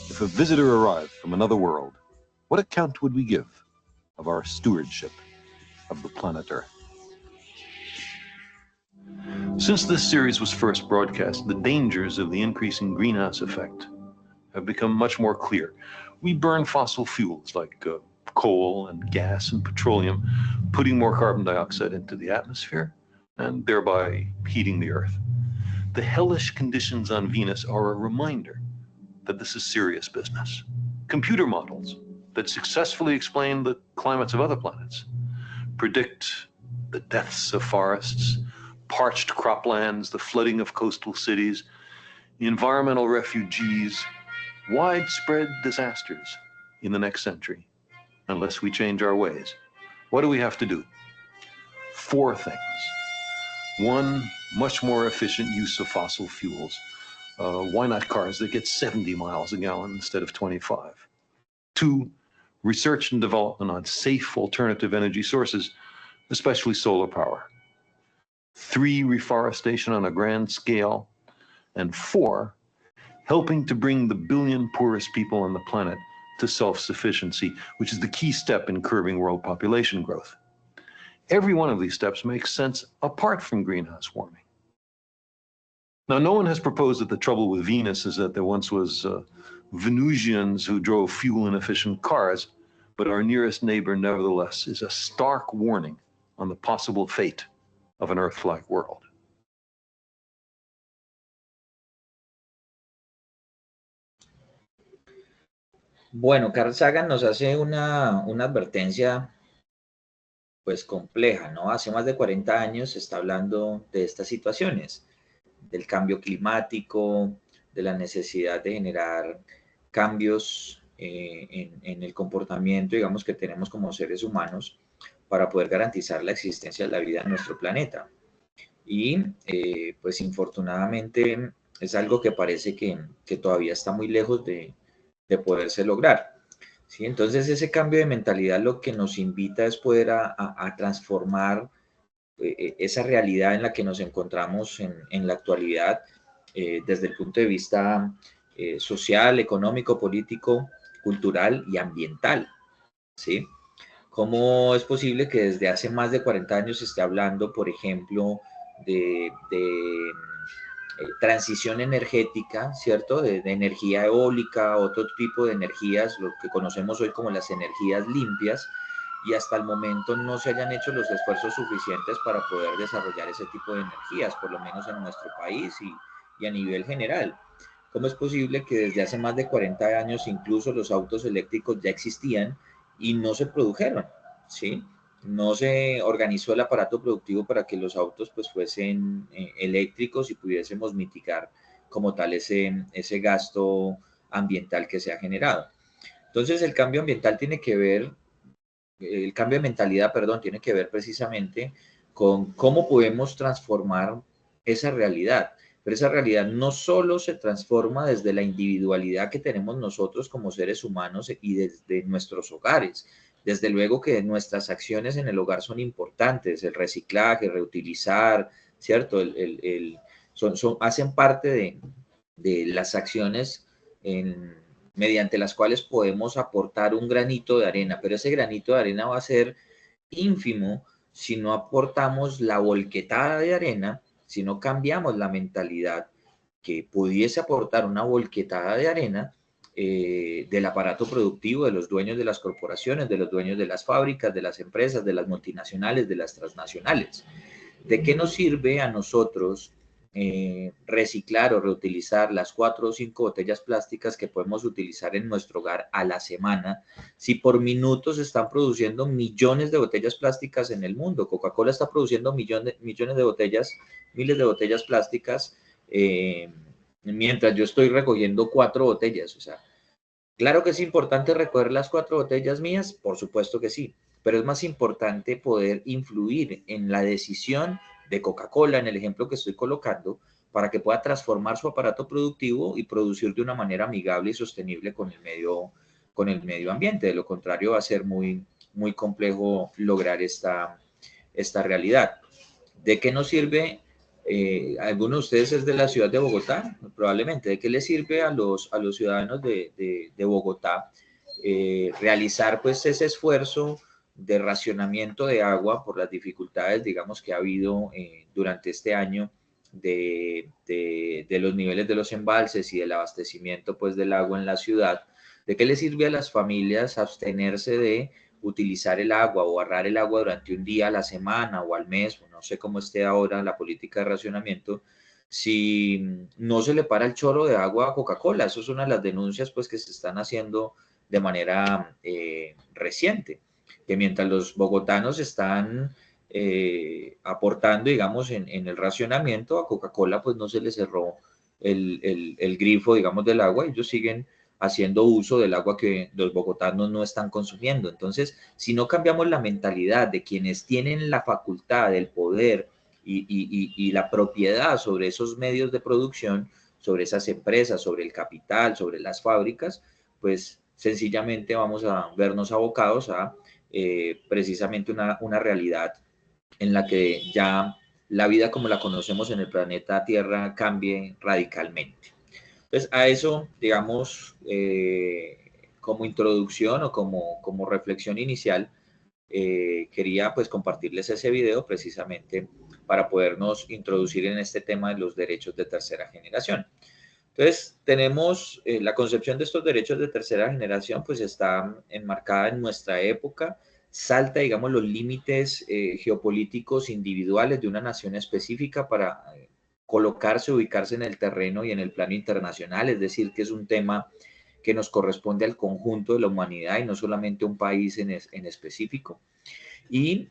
If a visitor arrived from another world, what account would we give of our stewardship of the planet Earth? Since this series was first broadcast, the dangers of the increasing greenhouse effect have become much more clear. We burn fossil fuels like coal and gas and petroleum, putting more carbon dioxide into the atmosphere and thereby heating the Earth. The hellish conditions on Venus are a reminder that this is serious business. Computer models that successfully explain the climates of other planets, predict the deaths of forests, parched croplands, the flooding of coastal cities, environmental refugees, widespread disasters in the next century, unless we change our ways. What do we have to do? 4 things. 1, much more efficient use of fossil fuels. Why not cars that get 70 miles a gallon instead of 25? 2, research and development on safe alternative energy sources, especially solar power. 3, reforestation on a grand scale. And 4, helping to bring the billion poorest people on the planet to self-sufficiency, which is the key step in curbing world population growth. Every one of these steps makes sense apart from greenhouse warming. Now, no one has proposed that the trouble with Venus is that there once was Venusians who drove fuel-inefficient cars, but our nearest neighbor, nevertheless, is a stark warning on the possible fate of an Earth-like world. Bueno, Carl Sagan nos hace una advertencia pues compleja, ¿no? Hace más de 40 años se está hablando de estas situaciones, del cambio climático, de la necesidad de generar cambios en el comportamiento, digamos, que tenemos como seres humanos para poder garantizar la existencia de la vida en nuestro planeta. Y pues infortunadamente es algo que parece que todavía está muy lejos de poderse lograr. ¿Sí? Entonces ese cambio de mentalidad lo que nos invita es poder a transformar esa realidad en la que nos encontramos en la actualidad desde el punto de vista social, económico, político, cultural y ambiental. ¿Sí? ¿Cómo es posible que desde hace más de 40 años se esté hablando, por ejemplo, de transición energética, ¿cierto? De energía eólica, otro tipo de energías, lo que conocemos hoy como las energías limpias, y hasta el momento no se hayan hecho los esfuerzos suficientes para poder desarrollar ese tipo de energías, por lo menos en nuestro país y a nivel general? ¿Cómo es posible que desde hace más de 40 años incluso los autos eléctricos ya existían y no se produjeron? ¿Sí? No se organizó el aparato productivo para que los autos pues fuesen eléctricos y pudiésemos mitigar como tal ese gasto ambiental que se ha generado. Entonces el cambio ambiental tiene que ver, el cambio de mentalidad, perdón, tiene que ver precisamente con cómo podemos transformar esa realidad. Pero esa realidad no solo se transforma desde la individualidad que tenemos nosotros como seres humanos y desde nuestros hogares. Desde luego que nuestras acciones en el hogar son importantes, el reciclaje, reutilizar, ¿cierto? Hacen parte de las acciones mediante las cuales podemos aportar un granito de arena, pero ese granito de arena va a ser ínfimo si no aportamos la volquetada de arena, si no cambiamos la mentalidad que pudiese aportar una volquetada de arena del aparato productivo, de los dueños de las corporaciones, de los dueños de las fábricas, de las empresas, de las multinacionales, de las transnacionales. ¿De qué nos sirve a nosotros reciclar o reutilizar las 4 o 5 botellas plásticas que podemos utilizar en nuestro hogar a la semana si por minuto se están produciendo millones de botellas plásticas en el mundo? Coca-Cola está produciendo millones de botellas, miles de botellas plásticas, mientras yo estoy recogiendo 4 botellas. O sea, claro que es importante recoger las 4 botellas mías, por supuesto que sí, pero es más importante poder influir en la decisión de Coca-Cola, en el ejemplo que estoy colocando, para que pueda transformar su aparato productivo y producir de una manera amigable y sostenible con el medio ambiente. De lo contrario, va a ser muy, muy complejo lograr esta realidad. ¿De qué nos sirve? ¿Alguno de ustedes es de la ciudad de Bogotá? Probablemente. ¿De qué le sirve a los ciudadanos de Bogotá realizar pues ese esfuerzo de racionamiento de agua por las dificultades, digamos, que ha habido durante este año de los niveles de los embalses y del abastecimiento pues del agua en la ciudad? ¿De qué le sirve a las familias abstenerse de utilizar el agua o ahorrar el agua durante un día a la semana o al mes, o no sé cómo esté ahora la política de racionamiento, si no se le para el chorro de agua a Coca-Cola? Eso es una de las denuncias pues que se están haciendo de manera reciente, que mientras los bogotanos están aportando, digamos, en el racionamiento, a Coca-Cola pues no se le cerró el grifo, digamos, del agua. Ellos siguen haciendo uso del agua que los bogotanos no están consumiendo. Entonces, si no cambiamos la mentalidad de quienes tienen la facultad, el poder y la propiedad sobre esos medios de producción, sobre esas empresas, sobre el capital, sobre las fábricas, pues sencillamente vamos a vernos abocados a precisamente una realidad en la que ya la vida como la conocemos en el planeta Tierra cambie radicalmente. Entonces, a eso, digamos, como introducción o como reflexión inicial, quería pues compartirles ese video precisamente para podernos introducir en este tema de los derechos de tercera generación. Entonces, tenemos la concepción de estos derechos de tercera generación, pues está enmarcada en nuestra época, salta, digamos, los límites geopolíticos individuales de una nación específica para colocarse, ubicarse en el terreno y en el plano internacional, es decir, que es un tema que nos corresponde al conjunto de la humanidad y no solamente a un país en específico. Y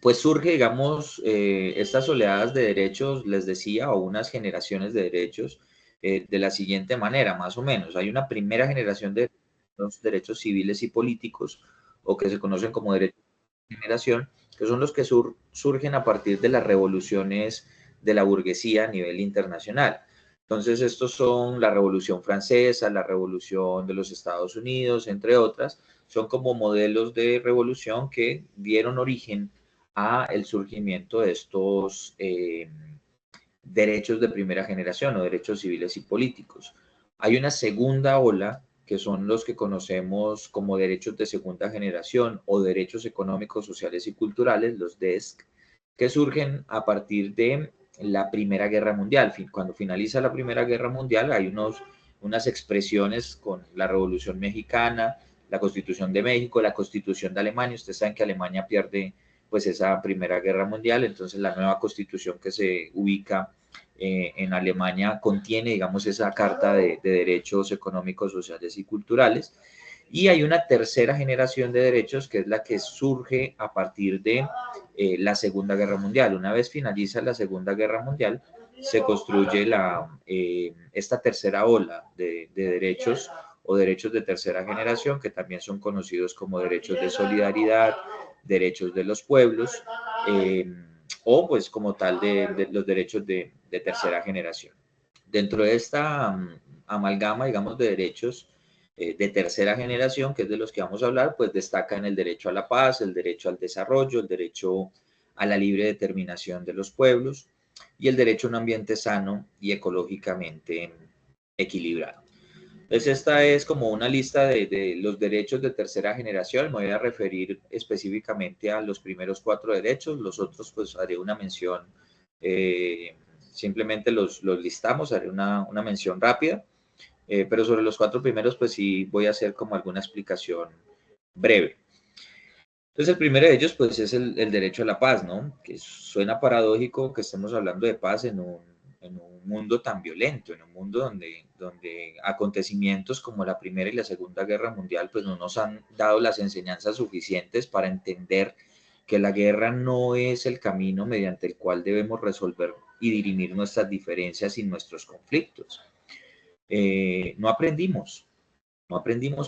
pues surge, digamos, estas oleadas de derechos, les decía, o unas generaciones de derechos de la siguiente manera, más o menos. Hay una primera generación de los derechos civiles y políticos, o que se conocen como derechos de generación, que son los que surgen a partir de las revoluciones de la burguesía a nivel internacional. Entonces, estos son la Revolución Francesa, la Revolución de los Estados Unidos, entre otras, son como modelos de revolución que dieron origen a el surgimiento de estos derechos de primera generación o derechos civiles y políticos. Hay una segunda ola que son los que conocemos como derechos de segunda generación o derechos económicos, sociales y culturales, los DESC, que surgen a partir de la Primera Guerra Mundial. Cuando finaliza la Primera Guerra Mundial hay unas expresiones con la Revolución Mexicana, la Constitución de México, la Constitución de Alemania. Ustedes saben que Alemania pierde pues esa Primera Guerra Mundial, entonces la nueva Constitución que se ubica en Alemania contiene, digamos, esa carta de derechos económicos, sociales y culturales. Y hay una tercera generación de derechos que es la que surge a partir de la Segunda Guerra Mundial. Una vez finaliza la Segunda Guerra Mundial, se construye esta tercera ola de derechos o derechos de tercera generación, que también son conocidos como derechos de solidaridad, derechos de los pueblos, o pues como tal de los derechos de tercera generación. Dentro de esta amalgama, digamos, de derechos de tercera generación, que es de los que vamos a hablar, pues destacan el derecho a la paz, el derecho al desarrollo, el derecho a la libre determinación de los pueblos y el derecho a un ambiente sano y ecológicamente equilibrado. Entonces, esta es como una lista de los derechos de tercera generación. Me voy a referir específicamente a los primeros 4 derechos. Los otros, pues, haré una mención, simplemente los listamos, haré una mención rápida. Pero sobre los 4 primeros, pues sí voy a hacer como alguna explicación breve. Entonces, el primero de ellos, pues, es el derecho a la paz, ¿no? Que suena paradójico que estemos hablando de paz en un mundo tan violento, en un mundo donde acontecimientos como la Primera y la Segunda Guerra Mundial, pues no nos han dado las enseñanzas suficientes para entender que la guerra no es el camino mediante el cual debemos resolver y dirimir nuestras diferencias y nuestros conflictos. No aprendimos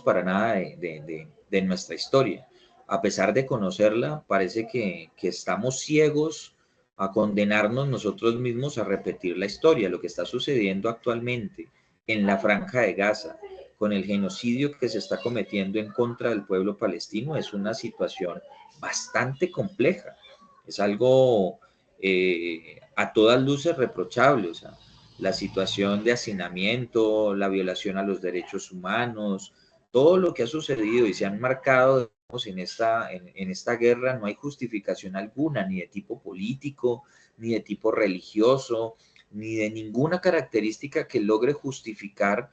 para nada de nuestra historia. A pesar de conocerla, parece que estamos ciegos a condenarnos nosotros mismos a repetir la historia. Lo que está sucediendo actualmente en la Franja de Gaza, con el genocidio que se está cometiendo en contra del pueblo palestino, es una situación bastante compleja. Es algo a todas luces reprochable. O sea, la situación de hacinamiento, la violación a los derechos humanos, todo lo que ha sucedido y se han marcado en esta guerra, no hay justificación alguna, ni de tipo político, ni de tipo religioso, ni de ninguna característica que logre justificar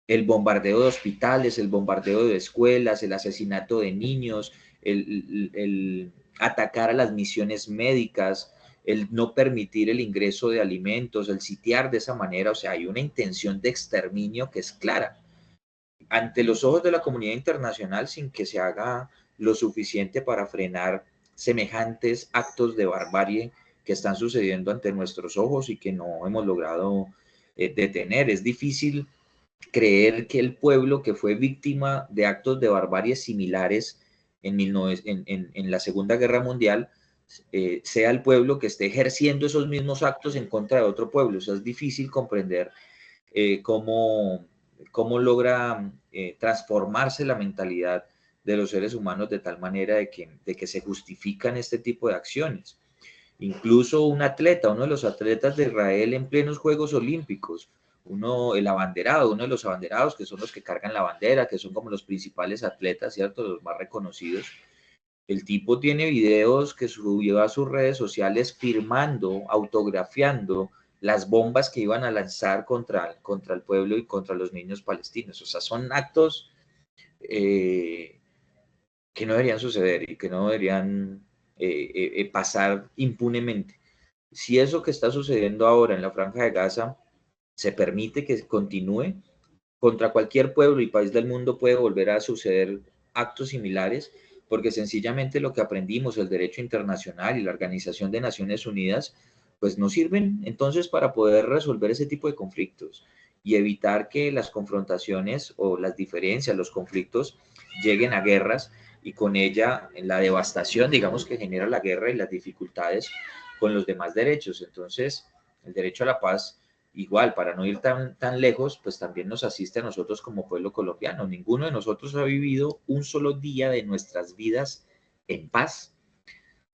el bombardeo de hospitales, el bombardeo de escuelas, el asesinato de niños, el atacar a las misiones médicas, el no permitir el ingreso de alimentos, el sitiar de esa manera. O sea, hay una intención de exterminio que es clara. ante los ojos de la comunidad internacional sin que se haga lo suficiente para frenar semejantes actos de barbarie que están sucediendo ante nuestros ojos y que no hemos logrado detener. Es difícil creer que el pueblo que fue víctima de actos de barbarie similares en la Segunda Guerra Mundial sea el pueblo que esté ejerciendo esos mismos actos en contra de otro pueblo. O sea, es difícil comprender cómo logra transformarse la mentalidad de los seres humanos de tal manera de que se justifican este tipo de acciones. Incluso uno de los atletas de Israel en plenos Juegos Olímpicos, uno de los abanderados, que son los que cargan la bandera, que son como los principales atletas, ¿cierto? Los más reconocidos. El tipo tiene videos que subió a sus redes sociales firmando, autografiando las bombas que iban a lanzar contra el pueblo y contra los niños palestinos. O sea, son actos que no deberían suceder y que no deberían pasar impunemente. Si eso que está sucediendo ahora en la Franja de Gaza se permite que continúe, contra cualquier pueblo y país del mundo puede volver a suceder actos similares, porque sencillamente lo que aprendimos, el derecho internacional y la Organización de Naciones Unidas, pues no sirven entonces para poder resolver ese tipo de conflictos y evitar que las confrontaciones o las diferencias, los conflictos lleguen a guerras y con ella la devastación, digamos, que genera la guerra y las dificultades con los demás derechos. Entonces, el derecho a la paz, igual, para no ir tan lejos, pues también nos asiste a nosotros como pueblo colombiano. Ninguno de nosotros ha vivido un solo día de nuestras vidas en paz.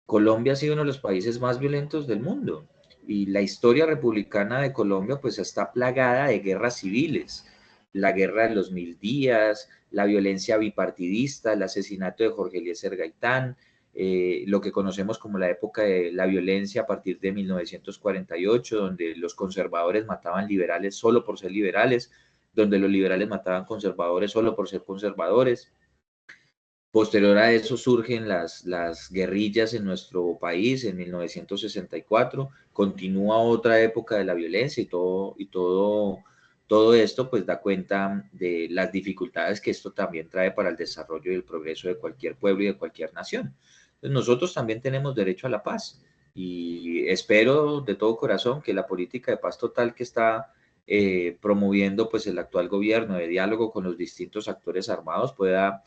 Colombia ha sido uno de los países más violentos del mundo y la historia republicana de Colombia pues está plagada de guerras civiles, la guerra de los 1000 días, la violencia bipartidista, el asesinato de Jorge Eliezer Gaitán, lo que conocemos como la época de la violencia a partir de 1948, donde los conservadores mataban liberales solo por ser liberales, donde los liberales mataban conservadores solo por ser conservadores. Posterior a eso surgen las guerrillas en nuestro país en 1964, continúa otra época de la violencia y todo esto pues da cuenta de las dificultades que esto también trae para el desarrollo y el progreso de cualquier pueblo y de cualquier nación. Entonces nosotros también tenemos derecho a la paz y espero de todo corazón que la política de paz total que está promoviendo pues el actual gobierno de diálogo con los distintos actores armados pueda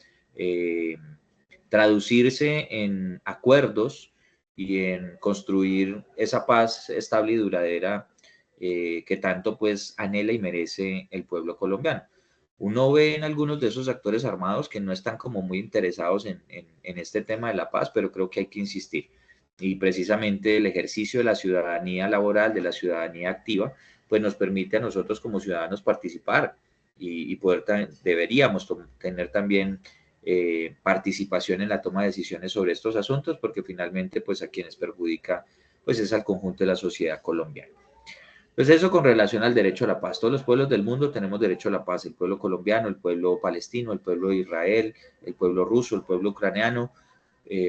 traducirse en acuerdos y en construir esa paz estable y duradera que tanto pues anhela y merece el pueblo colombiano. Uno ve en algunos de esos actores armados que no están como muy interesados en este tema de la paz, pero creo que hay que insistir. Y precisamente el ejercicio de la ciudadanía laboral, de la ciudadanía activa, pues nos permite a nosotros como ciudadanos participar y poder deberíamos tener también participación en la toma de decisiones sobre estos asuntos, porque finalmente pues a quienes perjudica pues es al conjunto de la sociedad colombiana. Pues eso con relación al derecho a la paz. Todos los pueblos del mundo tenemos derecho a la paz, el pueblo colombiano, el pueblo palestino, el pueblo de Israel, el pueblo ruso, el pueblo ucraniano,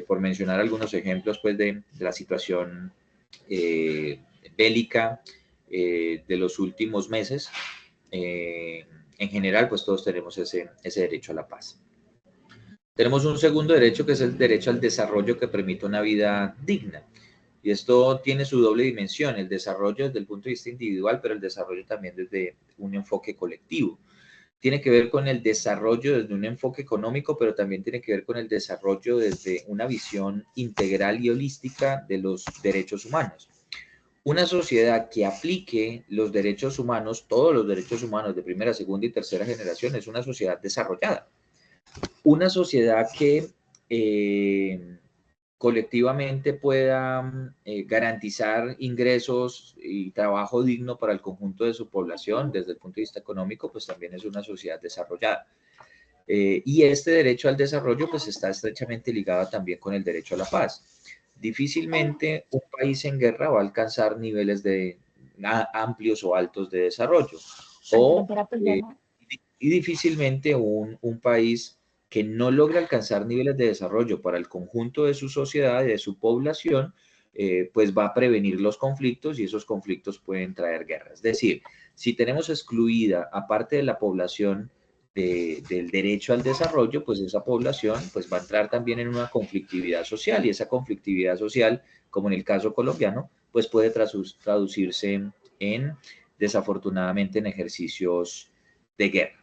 por mencionar algunos ejemplos pues de la situación bélica de los últimos meses. En general pues todos tenemos ese derecho a la paz. Tenemos un segundo derecho que es el derecho al desarrollo que permite una vida digna. Y esto tiene su doble dimensión, el desarrollo desde el punto de vista individual, pero el desarrollo también desde un enfoque colectivo. Tiene que ver con el desarrollo desde un enfoque económico, pero también tiene que ver con el desarrollo desde una visión integral y holística de los derechos humanos. Una sociedad que aplique los derechos humanos, todos los derechos humanos de primera, segunda y tercera generación, es una sociedad desarrollada. Una sociedad que colectivamente pueda garantizar ingresos y trabajo digno para el conjunto de su población desde el punto de vista económico, pues también es una sociedad desarrollada. Y este derecho al desarrollo pues está estrechamente ligado también con el derecho a la paz. Difícilmente un país en guerra va a alcanzar niveles amplios o altos de desarrollo. Y difícilmente un país que no logra alcanzar niveles de desarrollo para el conjunto de su sociedad y de su población, pues va a prevenir los conflictos y esos conflictos pueden traer guerras. Es decir, si tenemos excluida, aparte de la población del derecho al desarrollo, pues esa población pues va a entrar también en una conflictividad social, y esa conflictividad social, como en el caso colombiano, pues puede traducirse en, desafortunadamente, en ejercicios de guerra.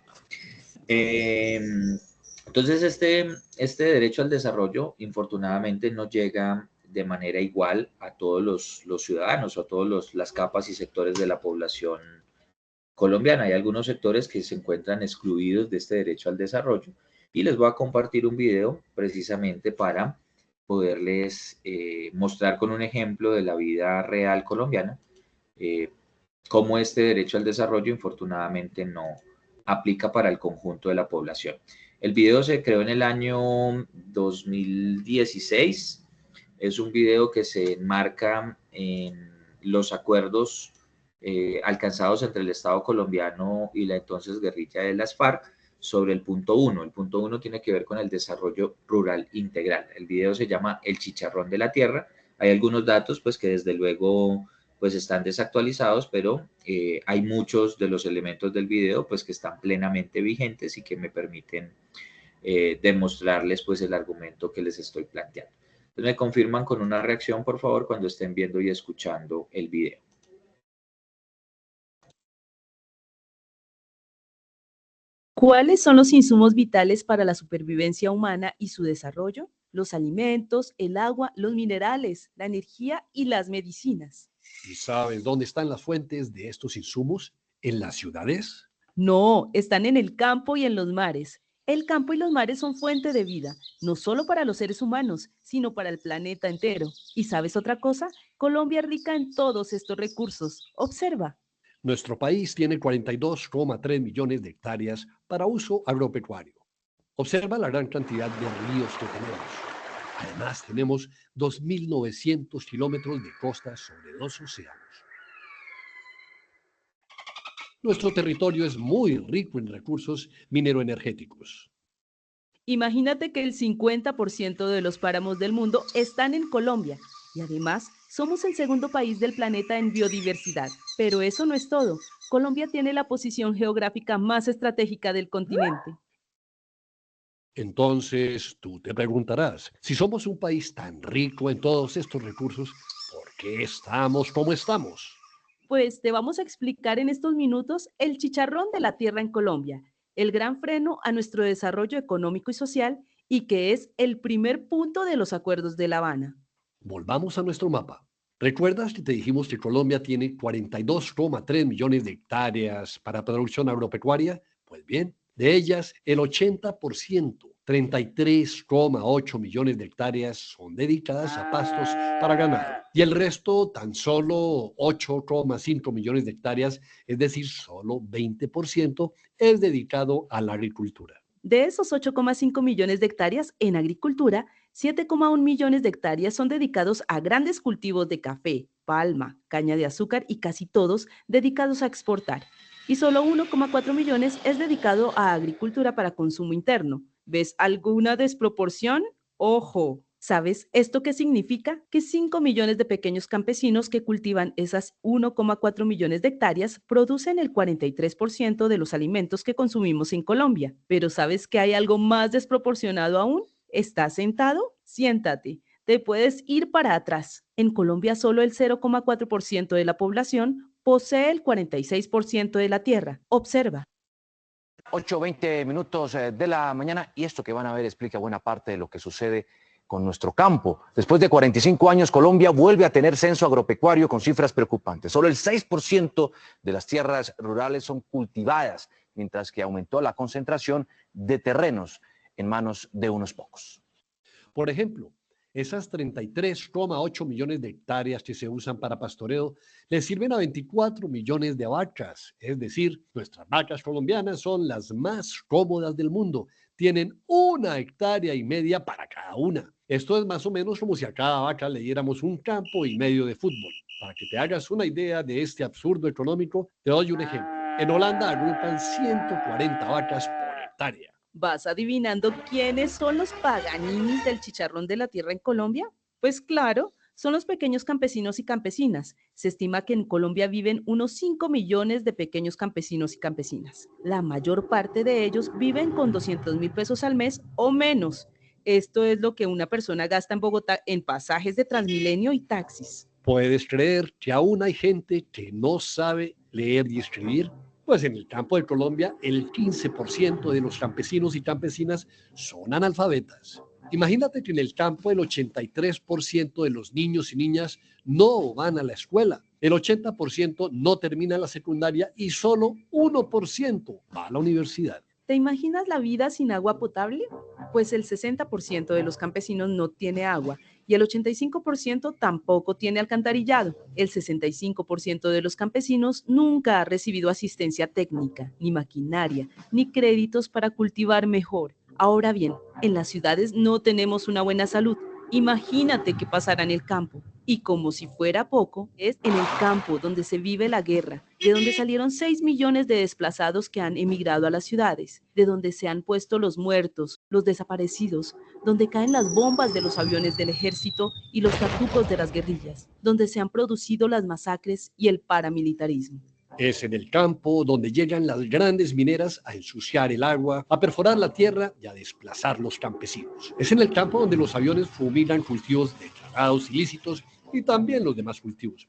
Entonces, este derecho al desarrollo, infortunadamente, no llega de manera igual a todos los ciudadanos, o a todas las capas y sectores de la población colombiana. Hay algunos sectores que se encuentran excluidos de este derecho al desarrollo, y les voy a compartir un video precisamente para poderles mostrar con un ejemplo de la vida real colombiana eh, cómo este derecho al desarrollo infortunadamente no aplica para el conjunto de la población. El video se creó en el año 2016. Es un video que se enmarca en los acuerdos alcanzados entre el Estado colombiano y la entonces guerrilla de las FARC sobre el punto 1. El punto 1 tiene que ver con el desarrollo rural integral. El video se llama El Chicharrón de la Tierra. Hay algunos datos pues que desde luego pues están desactualizados, pero hay muchos de los elementos del video pues que están plenamente vigentes y que me permiten demostrarles pues el argumento que les estoy planteando. Entonces me confirman con una reacción, por favor, cuando estén viendo y escuchando el video. ¿Cuáles son los insumos vitales para la supervivencia humana y su desarrollo? Los alimentos, el agua, los minerales, la energía y las medicinas. ¿Y sabes dónde están las fuentes de estos insumos? ¿En las ciudades? No, están en el campo y en los mares. El campo y los mares son fuente de vida, no solo para los seres humanos, sino para el planeta entero. ¿Y sabes otra cosa? Colombia es rica en todos estos recursos. Observa. Nuestro país tiene 42,3 millones de hectáreas para uso agropecuario. Observa la gran cantidad de ríos que tenemos. Además, tenemos 2.900 kilómetros de costa sobre 2 océanos. Nuestro territorio es muy rico en recursos mineroenergéticos. Imagínate que el 50% de los páramos del mundo están en Colombia y además somos el segundo país del planeta en biodiversidad. Pero eso no es todo. Colombia tiene la posición geográfica más estratégica del continente. Entonces, tú te preguntarás, si somos un país tan rico en todos estos recursos, ¿por qué estamos como estamos? Pues te vamos a explicar en estos minutos el chicharrón de la tierra en Colombia, el gran freno a nuestro desarrollo económico y social y que es el primer punto de los acuerdos de La Habana. Volvamos a nuestro mapa. ¿Recuerdas que te dijimos que Colombia tiene 42,3 millones de hectáreas para producción agropecuaria? Pues bien, de ellas el 80%, 33,8 millones de hectáreas, son dedicadas a pastos para ganado. Y el resto, tan solo 8,5 millones de hectáreas, es decir, solo 20%, es dedicado a la agricultura. De esos 8,5 millones de hectáreas en agricultura, 7,1 millones de hectáreas son dedicados a grandes cultivos de café, palma, caña de azúcar y casi todos dedicados a exportar. Y solo 1,4 millones es dedicado a agricultura para consumo interno. ¿Ves alguna desproporción? ¡Ojo! ¿Sabes esto qué significa? Que 5 millones de pequeños campesinos que cultivan esas 1,4 millones de hectáreas producen el 43% de los alimentos que consumimos en Colombia. Pero ¿sabes que hay algo más desproporcionado aún? ¿Estás sentado? Siéntate. Te puedes ir para atrás. En Colombia solo el 0,4% de la población posee el 46% de la tierra. Observa. 8:20 minutos de la mañana, y esto que van a ver explica buena parte de lo que sucede con nuestro campo. Después de 45 años, Colombia vuelve a tener censo agropecuario con cifras preocupantes. Solo el 6% de las tierras rurales son cultivadas, mientras que aumentó la concentración de terrenos en manos de unos pocos. Por ejemplo, esas 33,8 millones de hectáreas que se usan para pastoreo le sirven a 24 millones de vacas. Es decir, nuestras vacas colombianas son las más cómodas del mundo. Tienen 1,5 hectáreas para cada una. Esto es más o menos como si a cada vaca le diéramos 1,5 campos de fútbol. Para que te hagas una idea de este absurdo económico, te doy un ejemplo. En Holanda agrupan 140 vacas por hectárea. ¿Vas adivinando quiénes son los paganinis del chicharrón de la tierra en Colombia? Pues claro, son los pequeños campesinos y campesinas. Se estima que en Colombia viven unos 5 millones de pequeños campesinos y campesinas. La mayor parte de ellos viven con 200.000 pesos al mes o menos. Esto es lo que una persona gasta en Bogotá en pasajes de Transmilenio y taxis. ¿Puedes creer que aún hay gente que no sabe leer y escribir? Pues en el campo de Colombia, el 15% de los campesinos y campesinas son analfabetas. Imagínate que en el campo el 83% de los niños y niñas no van a la escuela, el 80% no termina la secundaria y solo 1% va a la universidad. ¿Te imaginas la vida sin agua potable? Pues el 60% de los campesinos no tiene agua y el 85% tampoco tiene alcantarillado. El 65% de los campesinos nunca ha recibido asistencia técnica, ni maquinaria, ni créditos para cultivar mejor. Ahora bien, en las ciudades no tenemos una buena salud. Imagínate qué pasará en el campo. Y como si fuera poco, es en el campo donde se vive la guerra, de donde salieron 6 millones de desplazados que han emigrado a las ciudades, de donde se han puesto los muertos, los desaparecidos, donde caen las bombas de los aviones del ejército y los tatucos de las guerrillas, donde se han producido las masacres y el paramilitarismo. Es en el campo donde llegan las grandes mineras a ensuciar el agua, a perforar la tierra y a desplazar los campesinos. Es en el campo donde los aviones fumigan cultivos declarados ilícitos y también los demás cultivos.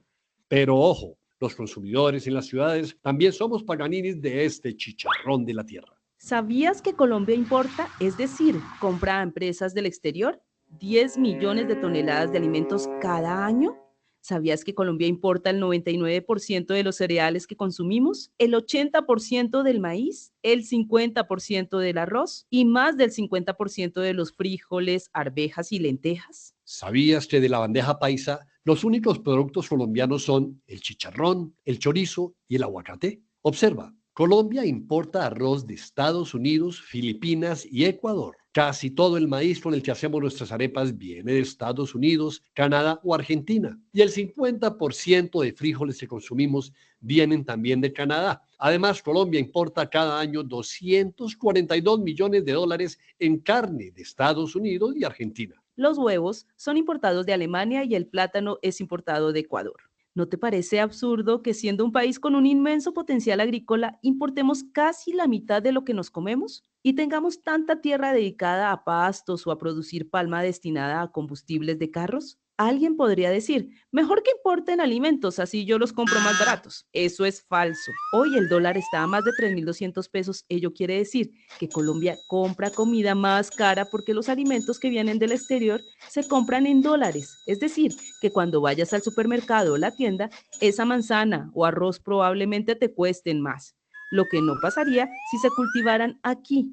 Pero ojo, los consumidores en las ciudades también somos paganinis de este chicharrón de la tierra. ¿Sabías que Colombia importa, es decir, compra a empresas del exterior, 10 millones de toneladas de alimentos cada año? ¿Sabías que Colombia importa el 99% de los cereales que consumimos, el 80% del maíz, el 50% del arroz y más del 50% de los frijoles, arvejas y lentejas? ¿Sabías que de la bandeja paisa los únicos productos colombianos son el chicharrón, el chorizo y el aguacate? Observa, Colombia importa arroz de Estados Unidos, Filipinas y Ecuador. Casi todo el maíz con el que hacemos nuestras arepas viene de Estados Unidos, Canadá o Argentina. Y el 50% de frijoles que consumimos vienen también de Canadá. Además, Colombia importa cada año 242 millones de dólares en carne de Estados Unidos y Argentina. Los huevos son importados de Alemania y el plátano es importado de Ecuador. ¿No te parece absurdo que siendo un país con un inmenso potencial agrícola importemos casi la mitad de lo que nos comemos y tengamos tanta tierra dedicada a pastos o a producir palma destinada a combustibles de carros? Alguien podría decir, mejor que importen alimentos, así yo los compro más baratos. Eso es falso. Hoy el dólar está a más de 3.200 pesos. Ello quiere decir que Colombia compra comida más cara porque los alimentos que vienen del exterior se compran en dólares. Es decir, que cuando vayas al supermercado o la tienda, esa manzana o arroz probablemente te cuesten más. Lo que no pasaría si se cultivaran aquí.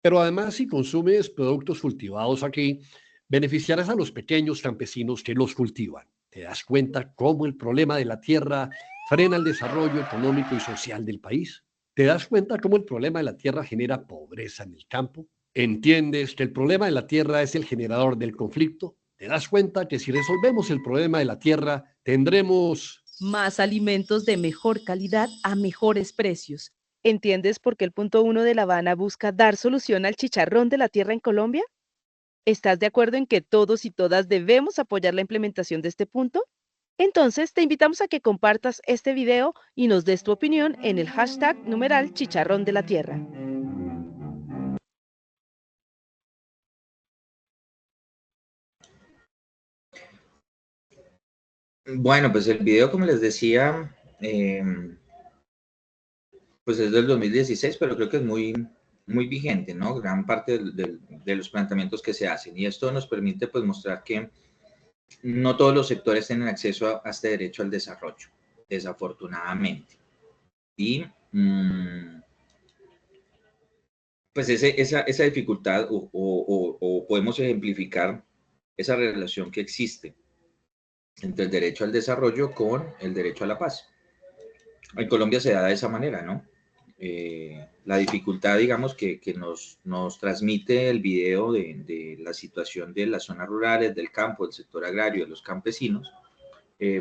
Pero además, si consumes productos cultivados aquí, beneficiarás a los pequeños campesinos que los cultivan. ¿Te das cuenta cómo el problema de la tierra frena el desarrollo económico y social del país? ¿Te das cuenta cómo el problema de la tierra genera pobreza en el campo? ¿Entiendes que el problema de la tierra es el generador del conflicto? ¿Te das cuenta que si resolvemos el problema de la tierra, tendremos más alimentos de mejor calidad a mejores precios? ¿Entiendes por qué el punto 1 de La Habana busca dar solución al chicharrón de la tierra en Colombia? ¿Estás de acuerdo en que todos y todas debemos apoyar la implementación de este punto? Entonces, te invitamos a que compartas este video y nos des tu opinión en el hashtag #chicharrón de la tierra. Bueno, pues el video, como les decía, pues es del 2016, pero creo que es muy vigente, ¿no? Gran parte de los planteamientos que se hacen. Y esto nos permite, pues, mostrar que no todos los sectores tienen acceso a este derecho al desarrollo, desafortunadamente. Y, pues, esa dificultad, o podemos ejemplificar esa relación que existe entre el derecho al desarrollo con el derecho a la paz. En Colombia se da de esa manera, ¿no? La dificultad, digamos, que nos transmite el video de la situación de las zonas rurales, del campo, del sector agrario, de los campesinos,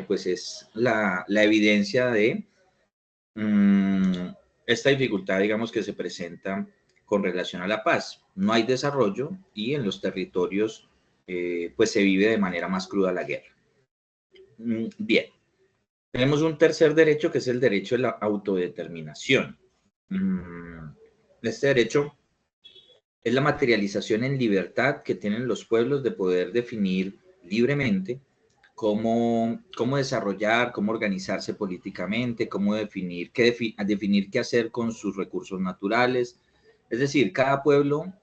pues es la evidencia de esta dificultad, digamos, que se presenta con relación a la paz. No hay desarrollo y en los territorios, pues se vive de manera más cruda la guerra. Bien, tenemos un tercer derecho que es el derecho a la autodeterminación. Este derecho es la materialización en libertad que tienen los pueblos de poder definir libremente cómo desarrollar, cómo organizarse políticamente, cómo definir qué hacer con sus recursos naturales. Es decir, cada pueblo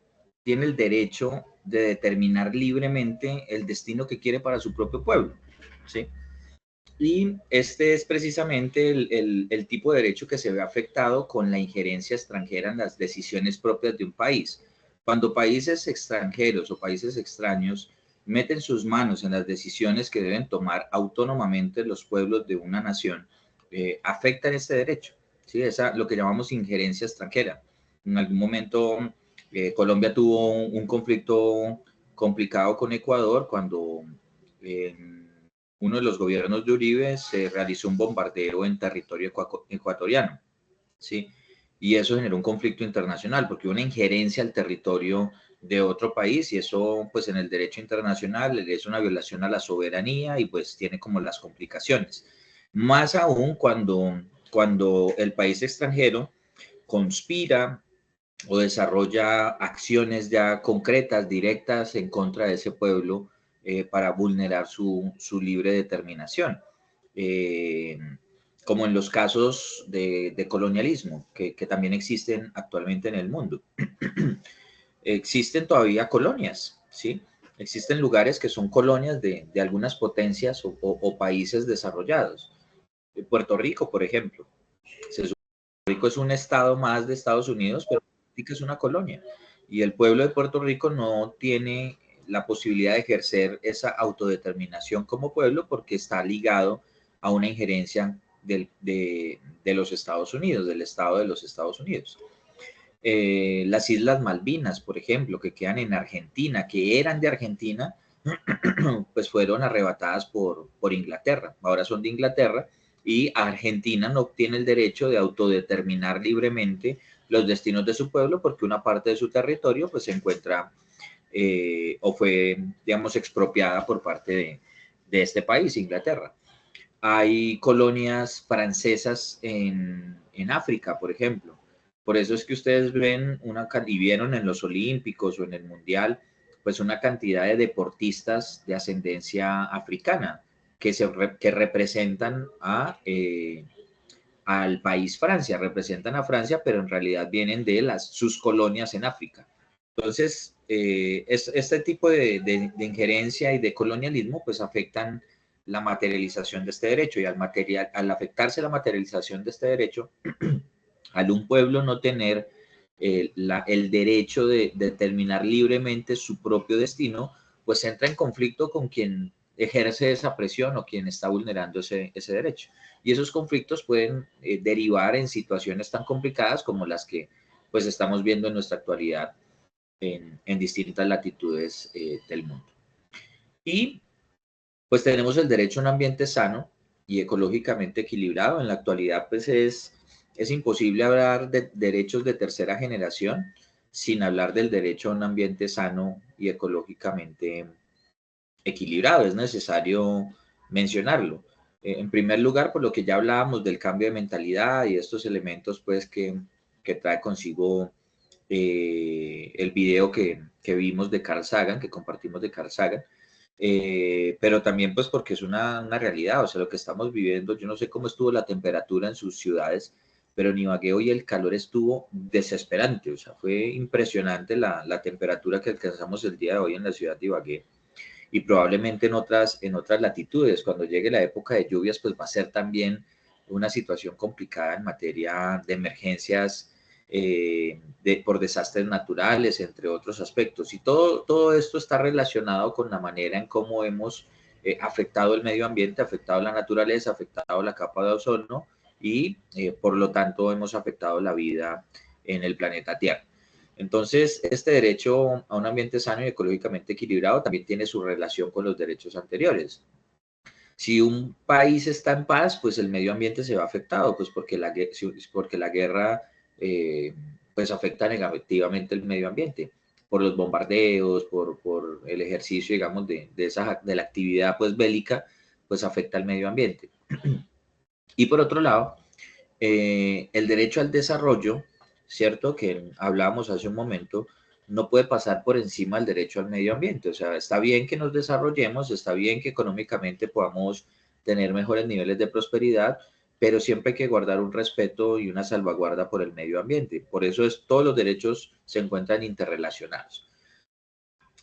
tiene el derecho de determinar libremente el destino que quiere para su propio pueblo, ¿sí? Y este es precisamente el tipo de derecho que se ve afectado con la injerencia extranjera en las decisiones propias de un país. Cuando países extranjeros o países extraños meten sus manos en las decisiones que deben tomar autónomamente los pueblos de una nación, afectan este derecho, ¿sí? Esa, lo que llamamos injerencia extranjera. En algún momento Colombia tuvo un conflicto complicado con Ecuador cuando uno de los gobiernos de Uribe se realizó un bombardeo en territorio ecuatoriano, ¿sí? Y eso generó un conflicto internacional porque hubo una injerencia al territorio de otro país y eso pues en el derecho internacional es una violación a la soberanía y pues tiene como las complicaciones. Más aún cuando el país extranjero conspira o desarrolla acciones ya concretas, directas en contra de ese pueblo para vulnerar su libre determinación. Como en los casos de colonialismo, que también existen actualmente en el mundo. Existen todavía colonias, ¿sí? Existen lugares que son colonias de algunas potencias o países desarrollados. Puerto Rico, por ejemplo. Puerto Rico es un estado más de Estados Unidos, pero es una colonia. Y el pueblo de Puerto Rico no tiene la posibilidad de ejercer esa autodeterminación como pueblo porque está ligado a una injerencia de los Estados Unidos, del Estado de los Estados Unidos. Las Islas Malvinas, por ejemplo, que quedan en Argentina, que eran de Argentina, pues fueron arrebatadas por Inglaterra. Ahora son de Inglaterra y Argentina no tiene el derecho de autodeterminar libremente los destinos de su pueblo porque una parte de su territorio pues se encuentra o fue, digamos, expropiada por parte de este país, Inglaterra. Hay colonias francesas en África, por ejemplo. Por eso es que ustedes ven y vieron en los Olímpicos o en el Mundial, pues una cantidad de deportistas de ascendencia africana que representan al país Francia, representan a Francia, pero en realidad vienen de sus colonias en África. Entonces, este tipo de injerencia y de colonialismo, pues afectan la materialización de este derecho y al afectarse la materialización de este derecho, al un pueblo no tener el derecho de determinar libremente su propio destino, pues entra en conflicto con quien ejerce esa presión o quien está vulnerando ese derecho. Y esos conflictos pueden derivar en situaciones tan complicadas como las que pues estamos viendo en nuestra actualidad en distintas latitudes del mundo. Y pues tenemos el derecho a un ambiente sano y ecológicamente equilibrado. En la actualidad pues es imposible hablar de derechos de tercera generación sin hablar del derecho a un ambiente sano y ecológicamente equilibrado. Es necesario mencionarlo. En primer lugar, por lo que ya hablábamos del cambio de mentalidad y estos elementos pues que trae consigo el video que vimos de Carl Sagan, que compartimos de Carl Sagan, pero también pues porque es una realidad, o sea, lo que estamos viviendo, yo no sé cómo estuvo la temperatura en sus ciudades, pero en Ibagué hoy el calor estuvo desesperante, o sea, fue impresionante la temperatura que alcanzamos el día de hoy en la ciudad de Ibagué y probablemente en otras latitudes, cuando llegue la época de lluvias, pues va a ser también una situación complicada en materia de emergencias por desastres naturales, entre otros aspectos. Y todo esto está relacionado con la manera en cómo hemos afectado el medio ambiente, afectado la naturaleza, afectado la capa de ozono y por lo tanto hemos afectado la vida en el planeta Tierra. Entonces, este derecho a un ambiente sano y ecológicamente equilibrado también tiene su relación con los derechos anteriores. Si un país está en paz, pues el medio ambiente se va afectado, pues porque la guerra pues afecta negativamente el medio ambiente por los bombardeos, por el ejercicio, digamos, de la actividad pues bélica, pues afecta al medio ambiente. Y por otro lado, el derecho al desarrollo, ¿cierto? Que hablábamos hace un momento, no puede pasar por encima del derecho al medio ambiente. O sea, está bien que nos desarrollemos, está bien que económicamente podamos tener mejores niveles de prosperidad, pero siempre hay que guardar un respeto y una salvaguarda por el medio ambiente. Por eso todos los derechos se encuentran interrelacionados.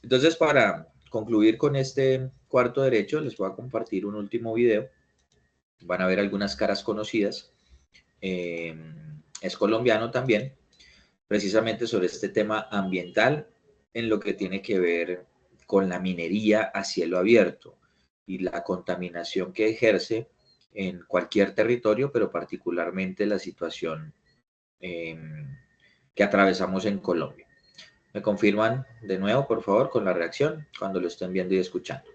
Entonces, para concluir con este cuarto derecho, les voy a compartir un último video. Van a ver algunas caras conocidas. Es colombiano también, precisamente sobre este tema ambiental en lo que tiene que ver con la minería a cielo abierto y la contaminación que ejerce en cualquier territorio, pero particularmente la situación que atravesamos en Colombia. ¿Me confirman de nuevo, por favor, con la reacción cuando lo estén viendo y escuchando?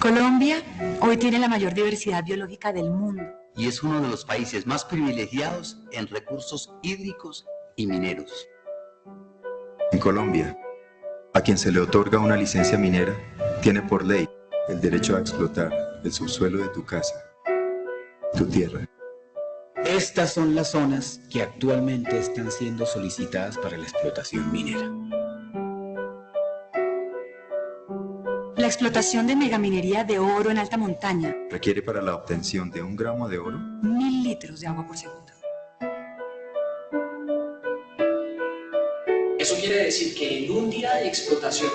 Colombia hoy tiene la mayor diversidad biológica del mundo. Y es uno de los países más privilegiados en recursos hídricos y mineros. En Colombia, a quien se le otorga una licencia minera, tiene por ley el derecho a explotar el subsuelo de tu casa, tu tierra. Estas son las zonas que actualmente están siendo solicitadas para la explotación minera. La explotación de megaminería de oro en alta montaña Requiere para la obtención de 1 gramo de oro 1000 litros de agua por segundo. Eso quiere decir que en un día de explotación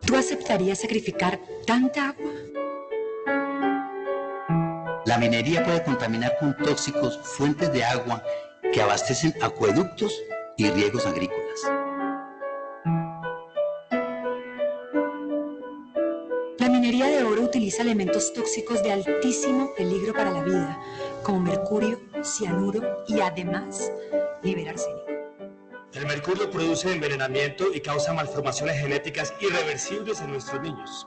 ¿Tú aceptarías sacrificar tanta agua? La minería puede contaminar con tóxicos fuentes de agua que abastecen acueductos y riegos agrícolas. La minería de oro utiliza elementos tóxicos de altísimo peligro para la vida, como mercurio, cianuro y además libera arsénico. el mercurio produce envenenamiento y causa malformaciones genéticas irreversibles en nuestros niños.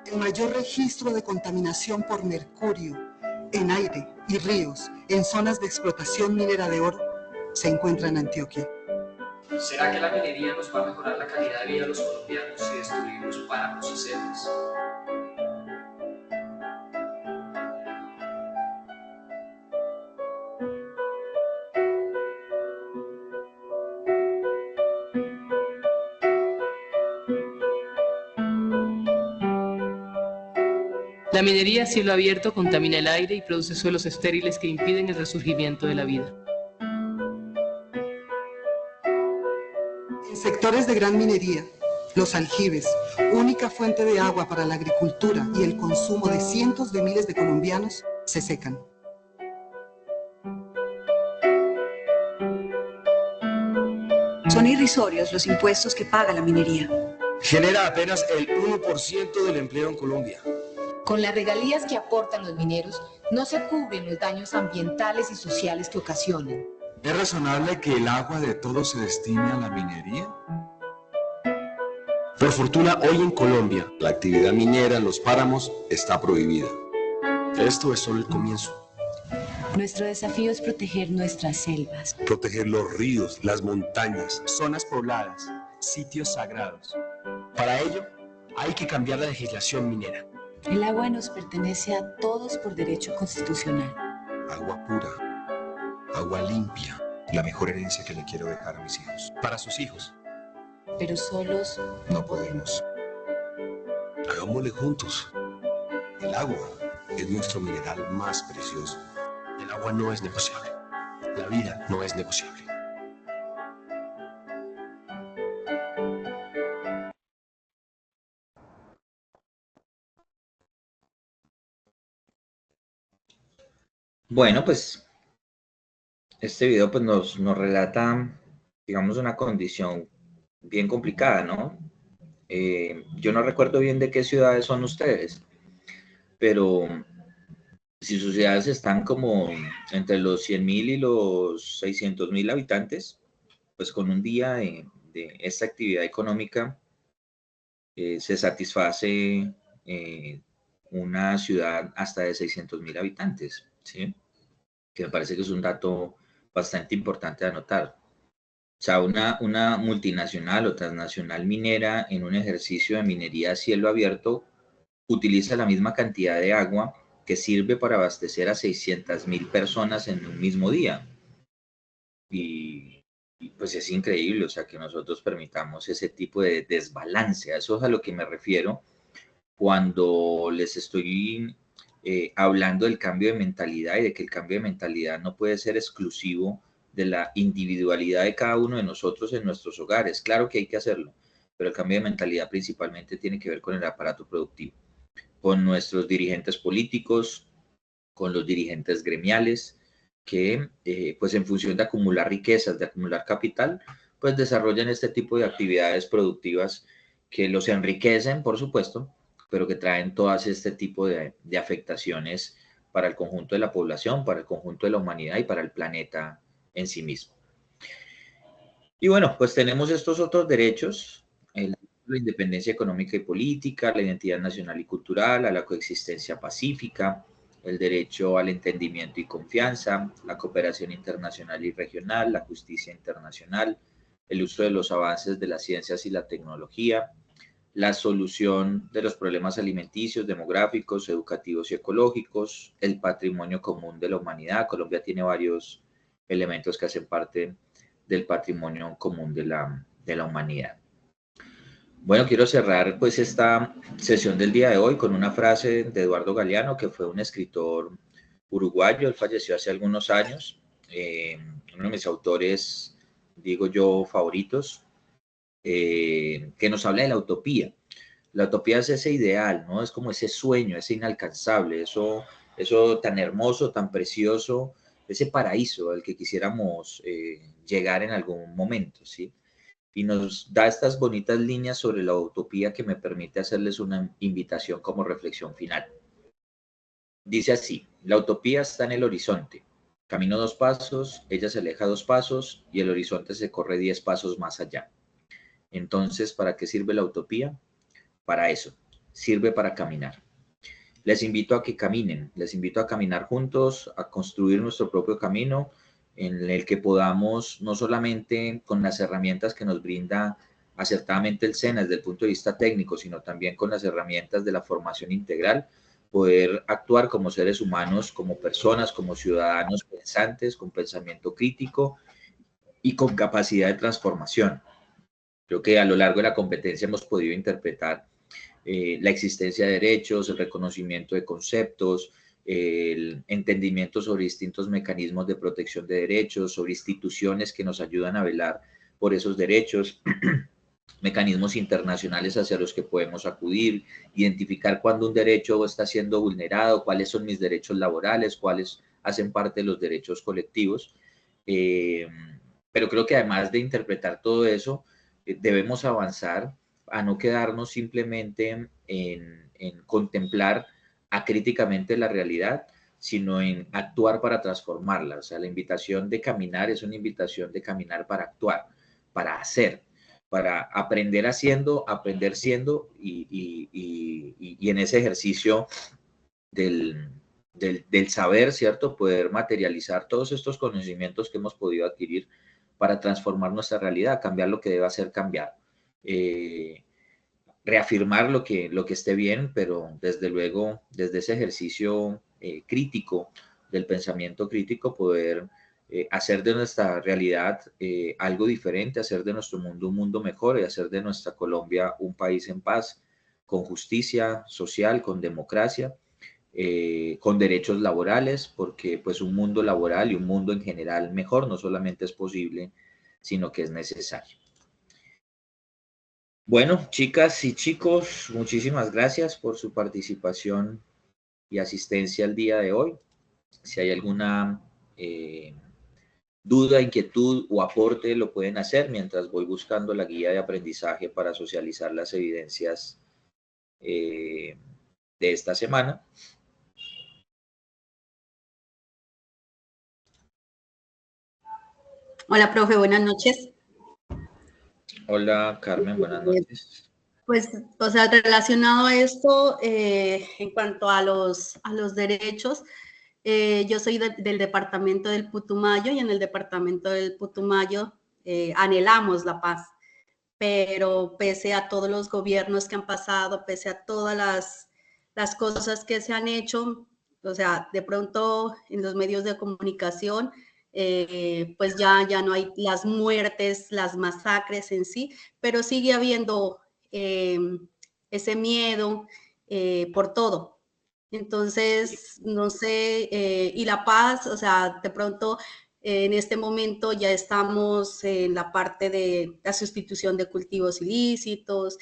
El mayor registro de contaminación por mercurio en aire y ríos en zonas de explotación minera de oro se encuentra en Antioquia. ¿Será que la minería nos va a mejorar la calidad de vida de los colombianos si destruimos páramos y selvas? La minería a cielo abierto contamina el aire y produce suelos estériles que impiden el resurgimiento de la vida. En sectores de gran minería, los aljibes, única fuente de agua para la agricultura y el consumo de cientos de miles de colombianos, se secan. Son irrisorios los impuestos que paga la minería. Genera apenas el 1% del empleo en Colombia. Con las regalías que aportan los mineros, no se cubren los daños ambientales y sociales que ocasionan. ¿Es razonable que el agua de todos se destine a la minería? Por fortuna, hoy en Colombia, la actividad minera en los páramos está prohibida. Esto es solo el comienzo. Nuestro desafío es proteger nuestras selvas. Proteger los ríos, las montañas, zonas pobladas, sitios sagrados. Para ello, hay que cambiar la legislación minera. El agua nos pertenece a todos por derecho constitucional. Agua pura, agua limpia, la mejor herencia que le quiero dejar a mis hijos. Para sus hijos. Pero solos no podemos. Hagámosle juntos. El agua es nuestro mineral más precioso. El agua no es negociable. La vida no es negociable. Bueno, pues este video pues nos relata, digamos, una condición bien complicada, ¿no? Yo no recuerdo bien de qué ciudades son ustedes, pero si sus ciudades están como entre los 100.000 y los 600.000 habitantes, pues con un día de esta actividad económica se satisface una ciudad hasta de 600.000 habitantes, ¿sí? Que me parece que es un dato bastante importante de anotar. O sea, una multinacional o transnacional minera en un ejercicio de minería a cielo abierto utiliza la misma cantidad de agua que sirve para abastecer a 600,000 personas en un mismo día. Y pues es increíble, o sea, que nosotros permitamos ese tipo de desbalance. A eso es a lo que me refiero cuando les estoy hablando del cambio de mentalidad y de que el cambio de mentalidad no puede ser exclusivo de la individualidad de cada uno de nosotros en nuestros hogares. Claro que hay que hacerlo, pero el cambio de mentalidad principalmente tiene que ver con el aparato productivo, con nuestros dirigentes políticos, con los dirigentes gremiales, que pues en función de acumular riquezas, de acumular capital, pues desarrollan este tipo de actividades productivas que los enriquecen, por supuesto, pero que traen todas este tipo de afectaciones para el conjunto de la población, para el conjunto de la humanidad y para el planeta en sí mismo. Y bueno, pues tenemos estos otros derechos, la independencia económica y política, la identidad nacional y cultural, a la coexistencia pacífica, el derecho al entendimiento y confianza, la cooperación internacional y regional, la justicia internacional, el uso de los avances de las ciencias y la tecnología, la solución de los problemas alimenticios, demográficos, educativos y ecológicos, el patrimonio común de la humanidad. Colombia tiene varios elementos que hacen parte del patrimonio común de la humanidad. Bueno, quiero cerrar pues esta sesión del día de hoy con una frase de Eduardo Galeano, que fue un escritor uruguayo. Él falleció hace algunos años, uno de mis autores, digo yo, favoritos, que nos habla de la utopía. La utopía es ese ideal, ¿no? Es como ese sueño, ese inalcanzable, eso tan hermoso, tan precioso, ese paraíso al que quisiéramos llegar en algún momento, ¿sí? Y nos da estas bonitas líneas sobre la utopía que me permite hacerles una invitación como reflexión final. Dice así: la utopía está en el horizonte. Camino 2 pasos, ella se aleja 2 pasos y el horizonte se corre 10 pasos más allá. Entonces, ¿para qué sirve la utopía? Para eso, sirve para caminar. Les invito a que caminen, les invito a caminar juntos, a construir nuestro propio camino, en el que podamos, no solamente con las herramientas que nos brinda acertadamente el SENA desde el punto de vista técnico, sino también con las herramientas de la formación integral, poder actuar como seres humanos, como personas, como ciudadanos pensantes, con pensamiento crítico y con capacidad de transformación. Creo que a lo largo de la competencia hemos podido interpretar la existencia de derechos, el reconocimiento de conceptos, el entendimiento sobre distintos mecanismos de protección de derechos, sobre instituciones que nos ayudan a velar por esos derechos, mecanismos internacionales hacia los que podemos acudir, identificar cuándo un derecho está siendo vulnerado, cuáles son mis derechos laborales, cuáles hacen parte de los derechos colectivos. Pero creo que además de interpretar todo eso, debemos avanzar a no quedarnos simplemente en contemplar acríticamente la realidad, sino en actuar para transformarla. O sea, la invitación de caminar es una invitación de caminar para actuar, para hacer, para aprender haciendo, aprender siendo y en ese ejercicio del saber, ¿cierto? Poder materializar todos estos conocimientos que hemos podido adquirir para transformar nuestra realidad, cambiar lo que deba ser cambiado. Reafirmar lo que esté bien, pero desde luego, desde ese ejercicio crítico, del pensamiento crítico, poder hacer de nuestra realidad algo diferente, hacer de nuestro mundo un mundo mejor y hacer de nuestra Colombia un país en paz, con justicia social, con democracia, con derechos laborales, porque pues un mundo laboral y un mundo en general mejor no solamente es posible, sino que es necesario. Bueno, chicas y chicos, muchísimas gracias por su participación y asistencia el día de hoy. Si hay alguna duda, inquietud o aporte, lo pueden hacer mientras voy buscando la guía de aprendizaje para socializar las evidencias de esta semana. Hola, profe, buenas noches. Hola, Carmen, buenas noches. Pues, o sea, relacionado a esto, en cuanto a los derechos, Yo soy del departamento del Putumayo y en el departamento del Putumayo anhelamos la paz, pero pese a todos los gobiernos que han pasado, pese a todas las cosas que se han hecho, o sea, de pronto en los medios de comunicación, pues ya no hay las muertes, las masacres en sí, pero sigue habiendo ese miedo por todo. Entonces, no sé, y la paz, o sea, de pronto en este momento ya estamos en la parte de la sustitución de cultivos ilícitos,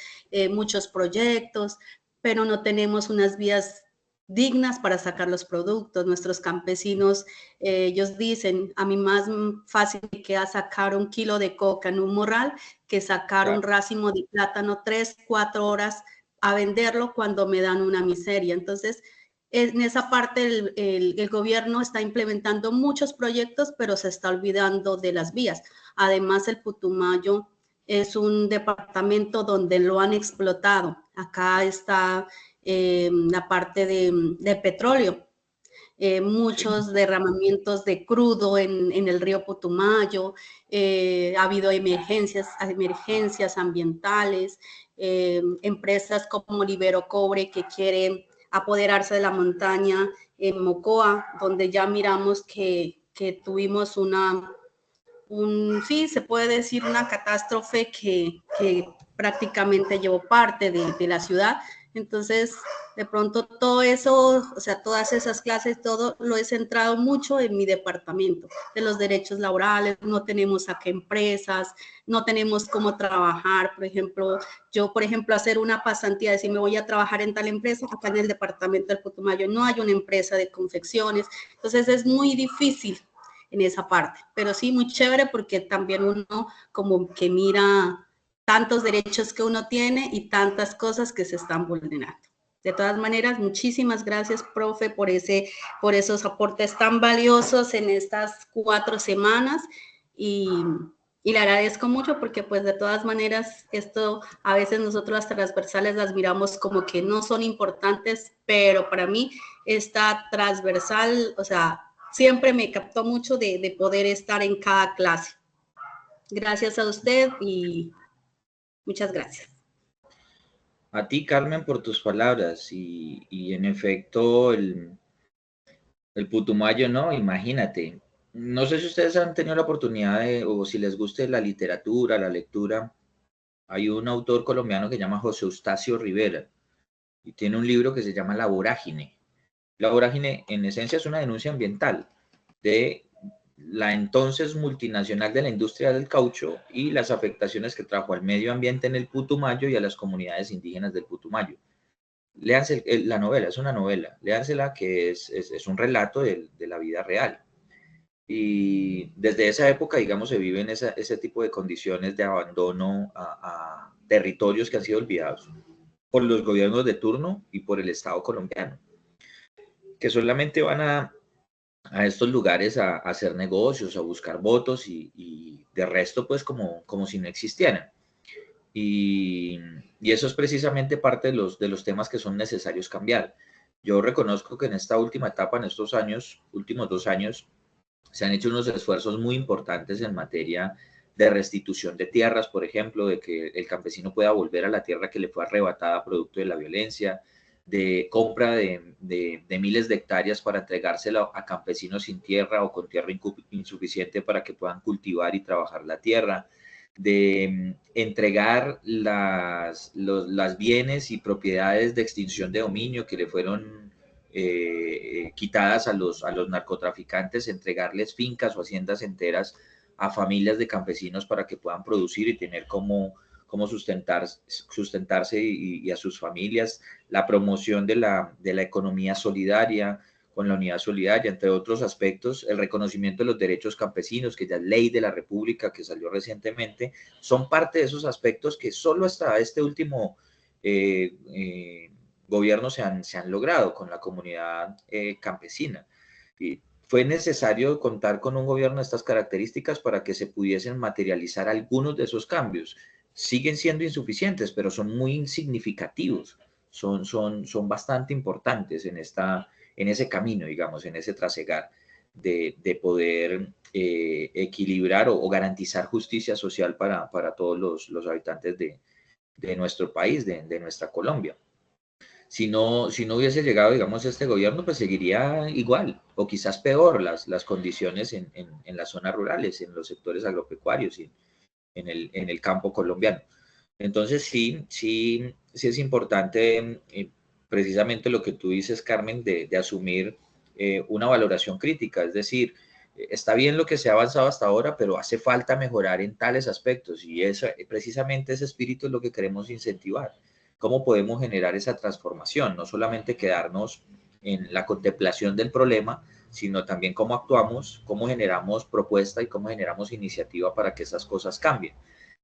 muchos proyectos, pero no tenemos unas vías dignas para sacar los productos. Nuestros campesinos, ellos dicen, a mí más fácil me queda sacar 1 kilo de coca en un morral que sacar un racimo de plátano 3, 4 horas a venderlo cuando me dan una miseria. Entonces, en esa parte el gobierno está implementando muchos proyectos, pero se está olvidando de las vías. Además, el Putumayo es un departamento donde lo han explotado. Acá está la parte de petróleo. Muchos derramamientos de crudo en el río Putumayo, ha habido emergencias ambientales, empresas como Libero Cobre que quieren apoderarse de la montaña en Mocoa, donde ya miramos que tuvimos sí, se puede decir una catástrofe que prácticamente llevó parte de la ciudad. Entonces, de pronto todo eso, o sea, todas esas clases, todo lo he centrado mucho en mi departamento, de los derechos laborales. No tenemos acá empresas, no tenemos cómo trabajar. Por ejemplo, yo, hacer una pasantía, decir me voy a trabajar en tal empresa, acá en el departamento del Putumayo no hay una empresa de confecciones. Entonces, es muy difícil en esa parte, pero sí muy chévere porque también uno como que mira tantos derechos que uno tiene y tantas cosas que se están vulnerando. De todas maneras, muchísimas gracias, profe, por esos aportes tan valiosos en estas 4 semanas y le agradezco mucho porque pues de todas maneras esto a veces nosotros las transversales las miramos como que no son importantes, pero para mí esta transversal, o sea, siempre me captó mucho de poder estar en cada clase. Gracias a usted y muchas gracias. A ti, Carmen, por tus palabras y en efecto el Putumayo, ¿no? Imagínate. No sé si ustedes han tenido la oportunidad o si les guste la literatura, la lectura. Hay un autor colombiano que se llama José Eustacio Rivera y tiene un libro que se llama La Vorágine. La vorágine, en esencia, es una denuncia ambiental de la entonces multinacional de la industria del caucho y las afectaciones que trajo al medio ambiente en el Putumayo y a las comunidades indígenas del Putumayo. Léanse la novela, es una novela, léansela que es un relato de la vida real. Y desde esa época, digamos, se viven ese tipo de condiciones de abandono a territorios que han sido olvidados por los gobiernos de turno y por el Estado colombiano, que solamente van a estos lugares a hacer negocios, a buscar votos y de resto pues como si no existieran. Y eso es precisamente parte de los temas que son necesarios cambiar. Yo reconozco que en esta última etapa, en estos últimos 2 años, se han hecho unos esfuerzos muy importantes en materia de restitución de tierras, por ejemplo, de que el campesino pueda volver a la tierra que le fue arrebatada producto de la violencia, de compra de miles de hectáreas para entregársela a campesinos sin tierra o con tierra insuficiente para que puedan cultivar y trabajar la tierra, de entregar las bienes y propiedades de extinción de dominio que le fueron quitadas a los narcotraficantes, entregarles fincas o haciendas enteras a familias de campesinos para que puedan producir y tener cómo sustentarse y a sus familias, la promoción de la economía solidaria con la unidad solidaria, entre otros aspectos, el reconocimiento de los derechos campesinos, que ya es ley de la República que salió recientemente, son parte de esos aspectos que solo hasta este último gobierno se han logrado con la comunidad campesina. Y fue necesario contar con un gobierno de estas características para que se pudiesen materializar algunos de esos cambios. Siguen siendo insuficientes, pero son muy significativos, son bastante importantes en ese camino, digamos, en ese trasegar de poder equilibrar o garantizar justicia social para todos los habitantes de nuestro país, de nuestra Colombia. Si no hubiese llegado, digamos, este gobierno, pues seguiría igual, o quizás peor las condiciones en las zonas rurales, en los sectores agropecuarios y en el campo colombiano. Entonces, sí es importante precisamente lo que tú dices, Carmen, de asumir una valoración crítica, es decir, está bien lo que se ha avanzado hasta ahora, pero hace falta mejorar en tales aspectos, y precisamente ese espíritu es lo que queremos incentivar. ¿Cómo podemos generar esa transformación? No solamente quedarnos en la contemplación del problema, sino también cómo actuamos, cómo generamos propuesta y cómo generamos iniciativa para que esas cosas cambien.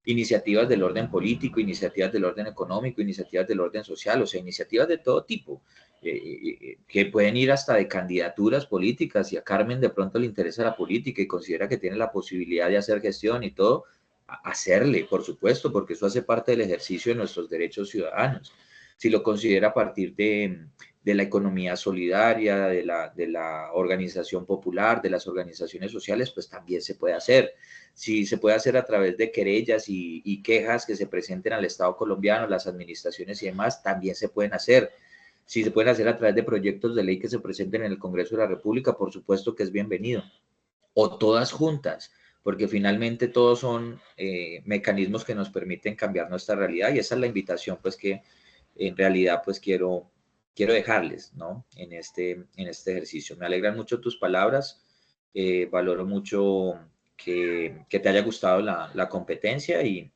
Iniciativas del orden político, iniciativas del orden económico, iniciativas del orden social, o sea, iniciativas de todo tipo, que pueden ir hasta de candidaturas políticas. Si a Carmen de pronto le interesa la política y considera que tiene la posibilidad de hacer gestión y todo, hacerle, por supuesto, porque eso hace parte del ejercicio de nuestros derechos ciudadanos. Si lo considera a partir de la economía solidaria, de la organización popular, de las organizaciones sociales, pues también se puede hacer. Si se puede hacer a través de querellas y quejas que se presenten al Estado colombiano, las administraciones y demás, también se pueden hacer. Si se pueden hacer a través de proyectos de ley que se presenten en el Congreso de la República, por supuesto que es bienvenido. O todas juntas, porque finalmente todos son mecanismos que nos permiten cambiar nuestra realidad, y esa es la invitación pues que en realidad pues quiero dejarles, ¿no? En este ejercicio. Me alegran mucho tus palabras, valoro mucho que te haya gustado la competencia y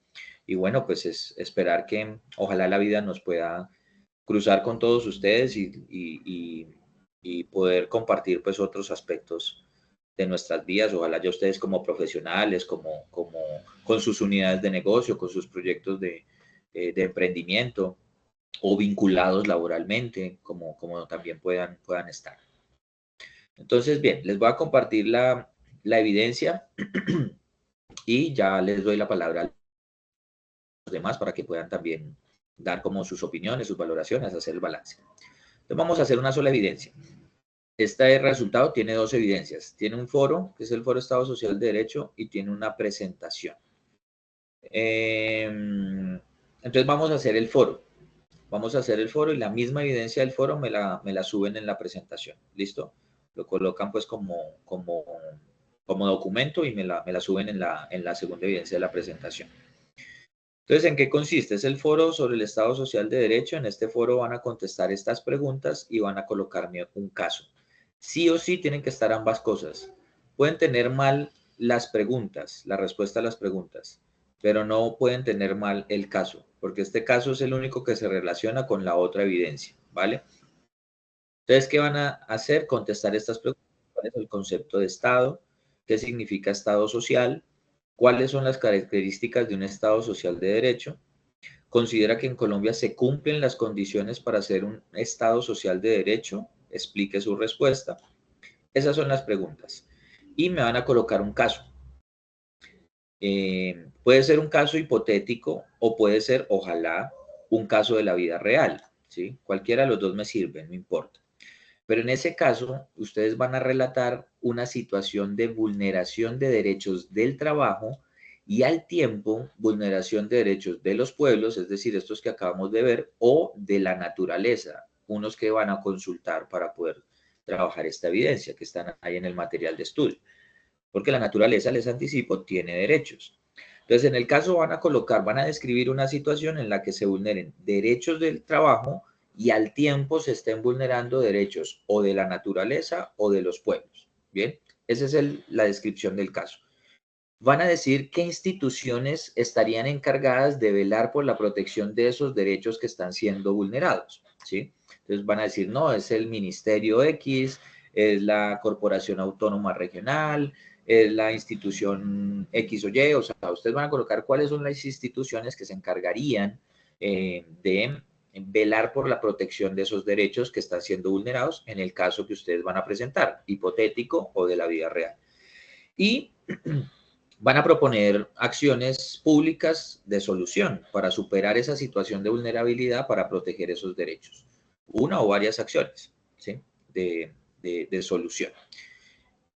bueno, pues es esperar que ojalá la vida nos pueda cruzar con todos ustedes y poder compartir pues otros aspectos de nuestras vidas. Ojalá ya ustedes como profesionales, como con sus unidades de negocio, con sus proyectos de emprendimiento o vinculados laboralmente, como también puedan estar. Entonces, bien, les voy a compartir la evidencia y ya les doy la palabra a los demás para que puedan también dar como sus opiniones, sus valoraciones, hacer el balance. Entonces vamos a hacer una sola evidencia. Este resultado tiene dos evidencias. Tiene un foro, que es el Foro Estado Social de Derecho, y tiene una presentación. Entonces vamos a hacer el foro. Vamos a hacer el foro y la misma evidencia del foro me la suben en la presentación. ¿Listo? Lo colocan pues como documento y me la suben en la segunda evidencia de la presentación. Entonces, ¿en qué consiste? Es el foro sobre el Estado Social de Derecho. En este foro van a contestar estas preguntas y van a colocarme un caso. Sí o sí tienen que estar ambas cosas. Pueden tener mal las preguntas, la respuesta a las preguntas, pero no pueden tener mal el caso, porque este caso es el único que se relaciona con la otra evidencia, ¿vale? Entonces, ¿qué van a hacer? Contestar estas preguntas. ¿Cuál es el concepto de Estado? ¿Qué significa Estado social? ¿Cuáles son las características de un Estado social de derecho? ¿Considera que en Colombia se cumplen las condiciones para ser un Estado social de derecho? Explique su respuesta. Esas son las preguntas. Y me van a colocar un caso. Puede ser un caso hipotético o puede ser, ojalá, un caso de la vida real, ¿sí? Cualquiera de los dos me sirve, no importa. Pero en ese caso, ustedes van a relatar una situación de vulneración de derechos del trabajo y al tiempo vulneración de derechos de los pueblos, es decir, estos que acabamos de ver, o de la naturaleza, unos que van a consultar para poder trabajar esta evidencia que están ahí en el material de estudio. Porque la naturaleza, les anticipo, tiene derechos. Entonces, en el caso van a describir una situación en la que se vulneren derechos del trabajo y al tiempo se estén vulnerando derechos o de la naturaleza o de los pueblos. Bien, esa es la descripción del caso. Van a decir qué instituciones estarían encargadas de velar por la protección de esos derechos que están siendo vulnerados, ¿sí? Entonces van a decir, no, es el Ministerio X, es la Corporación Autónoma Regional, es la institución X o Y, o sea, ustedes van a colocar cuáles son las instituciones que se encargarían de velar por la protección de esos derechos que están siendo vulnerados en el caso que ustedes van a presentar, hipotético o de la vida real. Y van a proponer acciones públicas de solución para superar esa situación de vulnerabilidad, para proteger esos derechos. Una o varias acciones, ¿sí? de solución.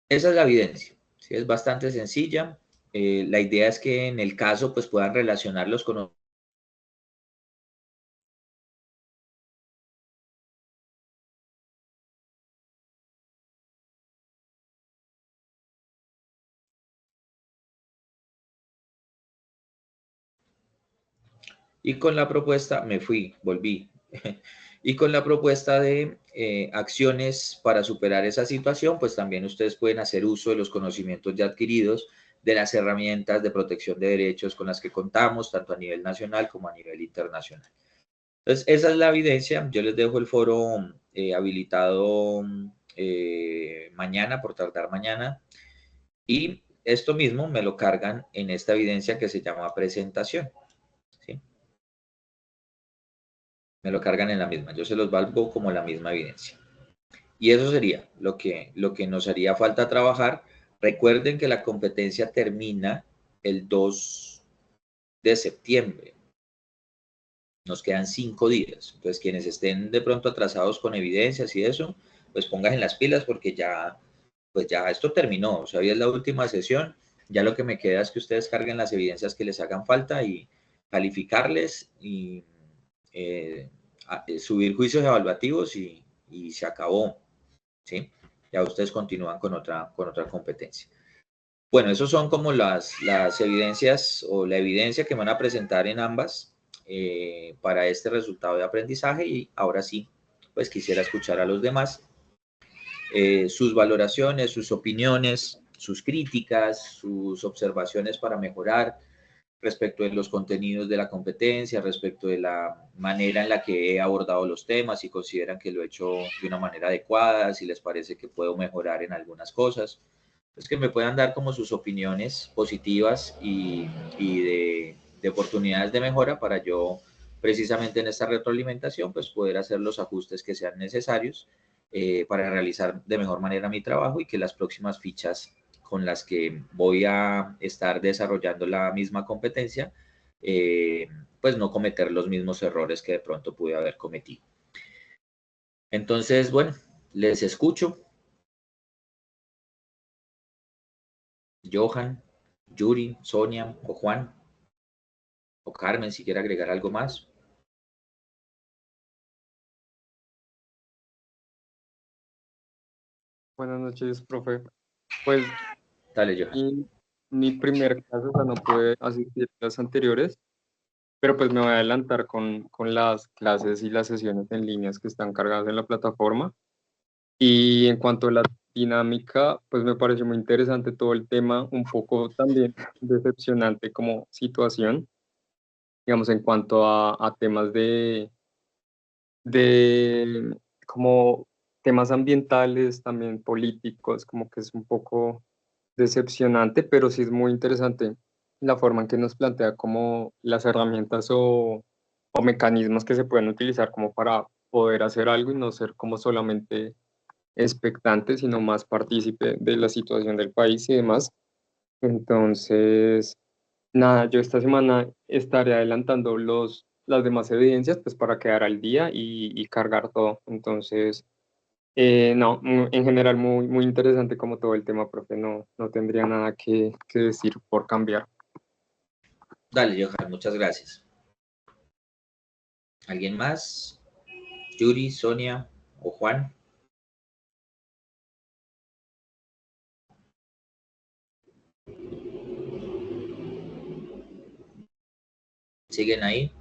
Esa es la evidencia, ¿sí? Es bastante sencilla. La idea es que en el caso pues, puedan relacionarlos con y con la propuesta, volví, y con la propuesta de acciones para superar esa situación, pues también ustedes pueden hacer uso de los conocimientos ya adquiridos, de las herramientas de protección de derechos con las que contamos, tanto a nivel nacional como a nivel internacional. Entonces, esa es la evidencia. Yo les dejo el foro habilitado mañana, por tardar mañana, y esto mismo me lo cargan en esta evidencia que se llama presentación. ¿Sí? Me lo cargan en la misma. Yo se los valgo como la misma evidencia. Y eso sería lo que nos haría falta trabajar. Recuerden que la competencia termina el 2 de septiembre. Nos quedan 5 días. Entonces, quienes estén de pronto atrasados con evidencias y eso, pues pónganse en las pilas porque ya, pues ya esto terminó. O sea, hoy es la última sesión. Ya lo que me queda es que ustedes carguen las evidencias que les hagan falta y calificarles y subir juicios evaluativos y se acabó. ¿Sí? Ya ustedes continúan con otra competencia. Bueno, esos son como las evidencias o la evidencia que van a presentar en ambas para este resultado de aprendizaje y ahora sí, pues quisiera escuchar a los demás sus valoraciones, sus opiniones, sus críticas, sus observaciones para mejorar respecto de los contenidos de la competencia, respecto de la manera en la que he abordado los temas, si consideran que lo he hecho de una manera adecuada, si les parece que puedo mejorar en algunas cosas. Es que me puedan dar como sus opiniones positivas y de oportunidades de mejora para yo, precisamente en esta retroalimentación, pues poder hacer los ajustes que sean necesarios para realizar de mejor manera mi trabajo y que las próximas fichas con las que voy a estar desarrollando la misma competencia, pues no cometer los mismos errores que de pronto pude haber cometido. Entonces, bueno, les escucho. Johan, Yuri, Sonia o Juan o Carmen, si quiere agregar algo más. Buenas noches, profe. Pues dale, Johan. Mi primer caso, o sea, no pude asistir a las anteriores, pero pues me voy a adelantar con las clases y las sesiones en líneas que están cargadas en la plataforma. Y en cuanto a la dinámica, pues me pareció muy interesante todo el tema, un poco también decepcionante como situación, digamos, en cuanto a temas de como temas ambientales, también políticos, como que es un poco decepcionante, pero sí es muy interesante la forma en que nos plantea como las herramientas o mecanismos que se pueden utilizar como para poder hacer algo y no ser como solamente expectante, sino más partícipe de la situación del país y demás. Entonces, nada, yo esta semana estaré adelantando las demás evidencias pues para quedar al día y cargar todo. Entonces, no, en general muy interesante como todo el tema, profe, no tendría nada que decir por cambiar. Dale, Johan, muchas gracias. ¿Alguien más? Yuri, Sonia o Juan. ¿Siguen ahí?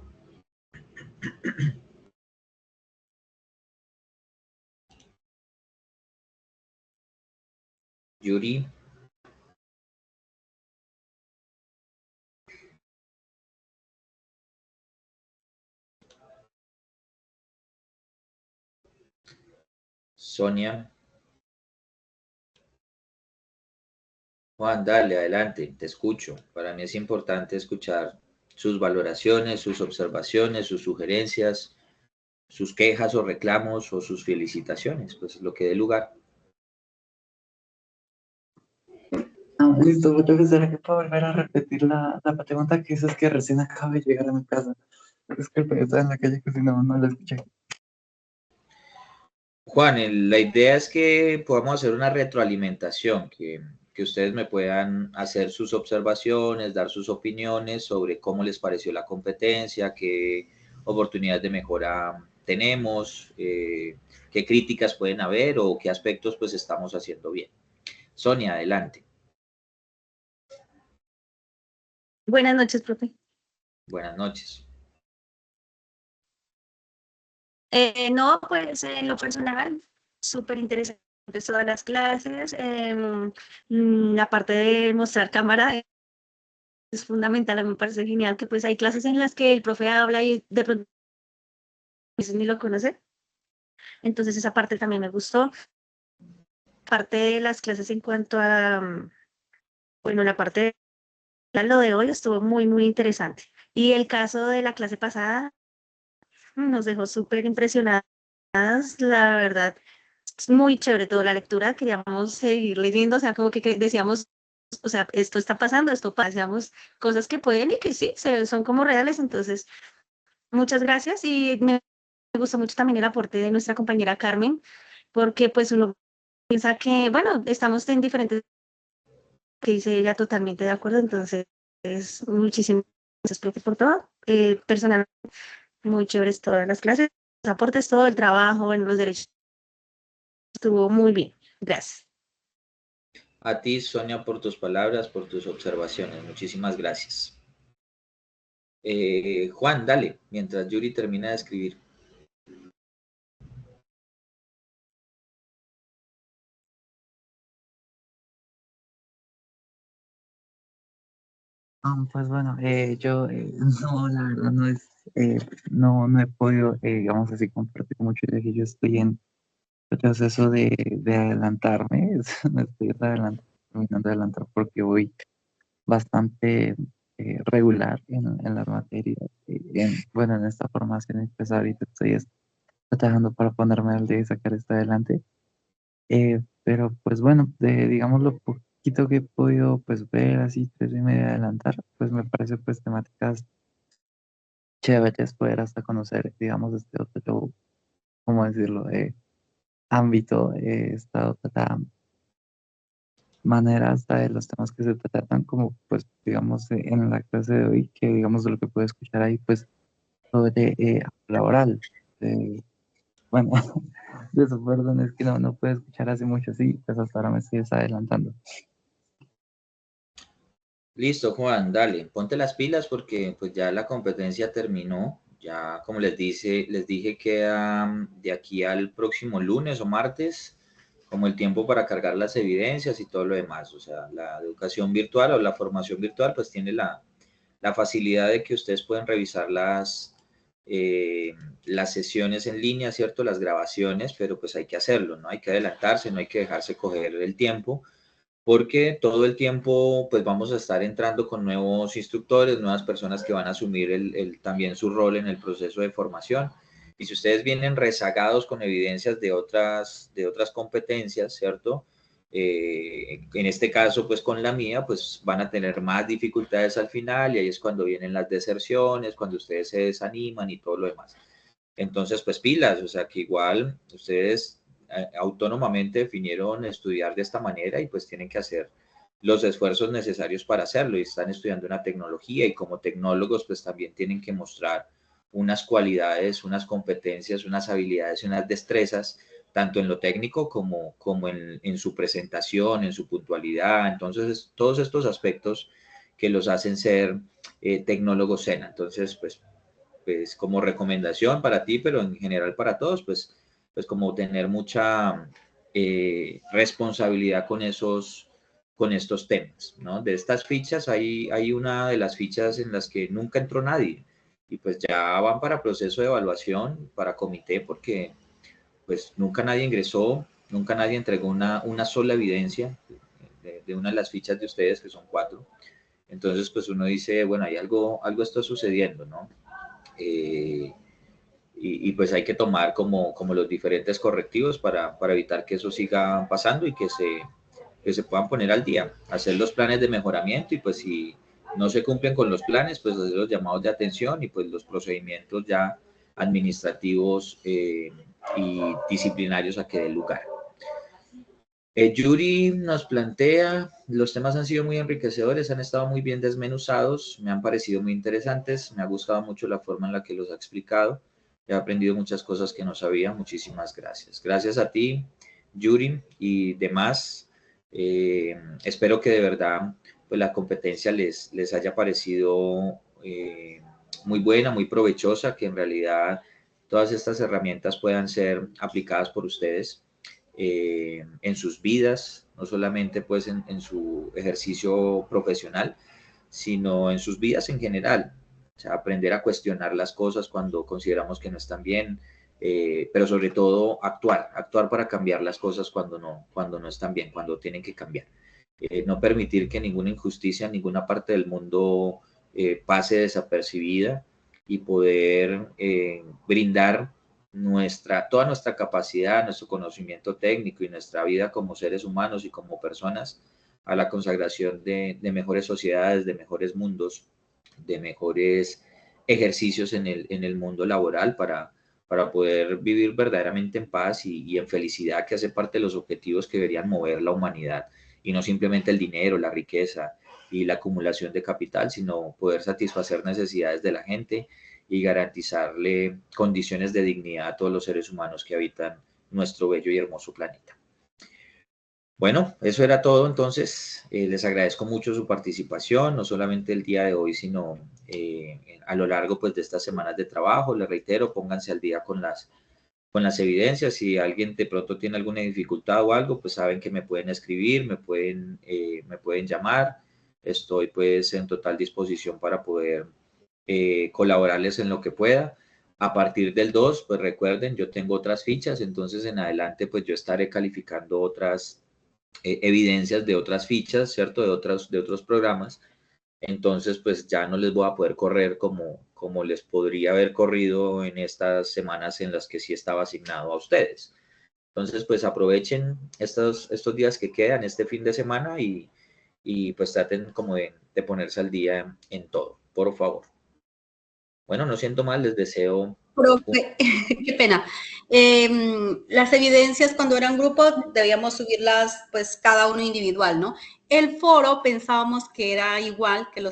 Yuri. Sonia. Juan, dale, adelante, te escucho. Para mí es importante escuchar sus valoraciones, sus observaciones, sus sugerencias, sus quejas o reclamos o sus felicitaciones, pues lo que dé lugar. Listo, profesora, que puedo volver a repetir la pregunta que hizo, es que recién acabo de llegar a mi casa. Disculpe, estaba en la calle cocinando, no la escuché. Juan, la idea es que podamos hacer una retroalimentación, que ustedes me puedan hacer sus observaciones, dar sus opiniones sobre cómo les pareció la competencia, qué oportunidades de mejora tenemos, qué críticas pueden haber o qué aspectos pues estamos haciendo bien. Sonia, adelante. Buenas noches, profe. Buenas noches. No, pues en lo personal, súper interesante todas las clases. La parte de mostrar cámara es fundamental, a mí me parece genial que pues hay clases en las que el profe habla y de pronto ni lo conoce. Entonces esa parte también me gustó. Parte de las clases en cuanto a, bueno, la parte de lo de hoy estuvo muy, muy interesante. Y el caso de la clase pasada nos dejó súper impresionadas, la verdad. Es muy chévere toda la lectura, queríamos seguir leyendo, o sea, como que decíamos, o sea, esto está pasando, esto pasa, decíamos cosas que pueden y que sí, son como reales, entonces, muchas gracias y me gustó mucho también el aporte de nuestra compañera Carmen, porque pues uno piensa que, bueno, estamos en diferentes, que dice ella totalmente de acuerdo, entonces, muchísimas gracias, profe, por todo, personal, muy chéveres todas las clases, los aportes, todo el trabajo en los derechos. Estuvo muy bien, gracias. A ti, Sonia, por tus palabras, por tus observaciones. Muchísimas gracias. Juan, dale, mientras Yuri termina de escribir. Pues bueno, yo no, la verdad no he podido, digamos así, compartir mucho, ya que yo estoy en proceso de adelantarme, me estoy terminando de adelantar porque voy bastante regular en las materias, bueno, en esta formación empezar ahorita estoy trabajando para ponerme al día y sacar esto adelante, pero pues bueno, digamos lo poquito que he podido pues ver así 3 y media adelantar, pues me parece pues temáticas chéveres poder hasta conocer, digamos, este otro, ¿cómo decirlo? Ámbito, esta otra manera hasta de los temas que se tratan, como pues digamos en la clase de hoy, que digamos de lo que puedo escuchar ahí, pues sobre laboral. Bueno, de eso, perdón, es que no puedo escuchar hace mucho así, pues hasta ahora me estoy adelantando. Listo, Juan, dale, ponte las pilas porque pues ya la competencia terminó. Ya, como les dije queda de aquí al próximo lunes o martes como el tiempo para cargar las evidencias y todo lo demás. O sea, la educación virtual o la formación virtual pues tiene la facilidad de que ustedes pueden revisar las sesiones en línea, ¿cierto? Las grabaciones, pero pues hay que hacerlo, ¿no? Hay que adelantarse, no hay que dejarse coger el tiempo, porque todo el tiempo pues vamos a estar entrando con nuevos instructores, nuevas personas que van a asumir también su rol en el proceso de formación. Y si ustedes vienen rezagados con evidencias de otras competencias, ¿cierto? En este caso, pues con la mía, pues van a tener más dificultades al final y ahí es cuando vienen las deserciones, cuando ustedes se desaniman y todo lo demás. Entonces, pues pilas, o sea que igual ustedes autónomamente definieron estudiar de esta manera y pues tienen que hacer los esfuerzos necesarios para hacerlo y están estudiando una tecnología y como tecnólogos pues también tienen que mostrar unas cualidades, unas competencias, unas habilidades y unas destrezas tanto en lo técnico como en su presentación, en su puntualidad. Entonces, todos estos aspectos que los hacen ser tecnólogos SENA. Entonces, pues como recomendación para ti, pero en general para todos, pues como tener mucha responsabilidad con estos temas, ¿no? De estas fichas, hay una de las fichas en las que nunca entró nadie y pues ya van para proceso de evaluación, para comité, porque pues nunca nadie ingresó, nunca nadie entregó una sola evidencia de una de las fichas de ustedes, que son 4. Entonces, pues uno dice, bueno, hay algo está sucediendo, ¿no? Y pues hay que tomar como los diferentes correctivos para evitar que eso siga pasando y que se puedan poner al día, hacer los planes de mejoramiento y pues si no se cumplen con los planes, pues hacer los llamados de atención y pues los procedimientos ya administrativos disciplinarios a que dé lugar. Yuri nos plantea, los temas han sido muy enriquecedores, han estado muy bien desmenuzados, me han parecido muy interesantes, me ha gustado mucho la forma en la que los ha explicado, he aprendido muchas cosas que no sabía, muchísimas gracias. Gracias a ti, Yuri, y demás. Espero que de verdad pues, la competencia les haya parecido muy buena, muy provechosa, que en realidad todas estas herramientas puedan ser aplicadas por ustedes en sus vidas, no solamente pues en su ejercicio profesional, sino en sus vidas en general. O sea, aprender a cuestionar las cosas cuando consideramos que no están bien, pero sobre todo actuar para cambiar las cosas cuando no están bien, cuando tienen que cambiar. No permitir que ninguna injusticia en ninguna parte del mundo pase desapercibida y poder brindar toda nuestra capacidad, nuestro conocimiento técnico y nuestra vida como seres humanos y como personas a la consagración de mejores sociedades, de mejores mundos, de mejores ejercicios en el mundo laboral para poder vivir verdaderamente en paz y en felicidad, que hace parte de los objetivos que deberían mover la humanidad, y no simplemente el dinero, la riqueza y la acumulación de capital, sino poder satisfacer necesidades de la gente y garantizarle condiciones de dignidad a todos los seres humanos que habitan nuestro bello y hermoso planeta. Bueno, eso era todo entonces. Les agradezco mucho su participación, no solamente el día de hoy, sino a lo largo pues, de estas semanas de trabajo. Les reitero, pónganse al día con las evidencias. Si alguien de pronto tiene alguna dificultad o algo, pues saben que me pueden escribir, me pueden llamar. Estoy pues en total disposición para poder colaborarles en lo que pueda. A partir del 2, pues recuerden, yo tengo otras fichas, entonces en adelante pues yo estaré calificando otras evidencias de otras fichas, ¿cierto? De otros programas. Entonces pues ya no les voy a poder correr como les podría haber corrido en estas semanas en las que sí estaba asignado a ustedes. Entonces pues aprovechen estos días que quedan, este fin de semana y pues traten como de ponerse al día en todo, por favor. Bueno, no siento mal, les deseo... Profe, qué pena. Las evidencias cuando eran grupos debíamos subirlas pues cada uno individual, ¿no? El foro pensábamos que era igual, que lo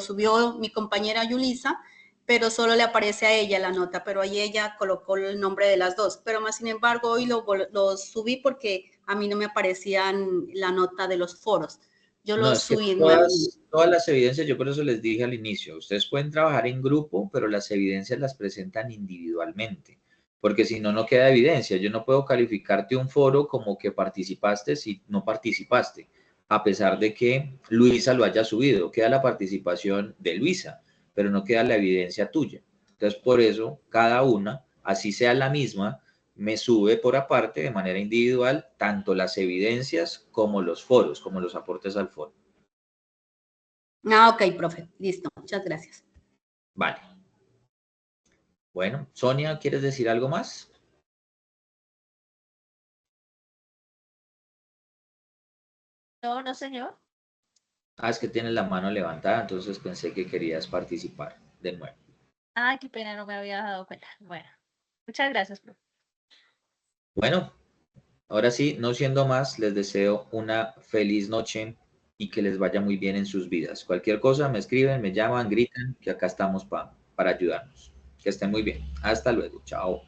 subió mi compañera Yulisa, pero solo le aparece a ella la nota, pero ahí ella colocó el nombre de las dos. Pero más sin embargo hoy lo subí porque a mí no me aparecían la nota de los foros. Yo lo subí. Todas las evidencias, yo por eso les dije al inicio, ustedes pueden trabajar en grupo, pero las evidencias las presentan individualmente, porque si no, no queda evidencia. Yo no puedo calificarte un foro como que participaste si no participaste, a pesar de que Luisa lo haya subido. Queda la participación de Luisa, pero no queda la evidencia tuya. Entonces, por eso, cada una, así sea la misma, me sube por aparte, de manera individual, tanto las evidencias como los foros, como los aportes al foro. Ah, ok, profe. Listo. Muchas gracias. Vale. Bueno, Sonia, ¿quieres decir algo más? No, señor. Ah, es que tienes la mano levantada, entonces pensé que querías participar de nuevo. Ay, qué pena, no me había dado cuenta. Bueno, muchas gracias, profe. Bueno, ahora sí, no siendo más, les deseo una feliz noche y que les vaya muy bien en sus vidas. Cualquier cosa, me escriben, me llaman, gritan, que acá estamos para ayudarnos. Que estén muy bien. Hasta luego. Chao.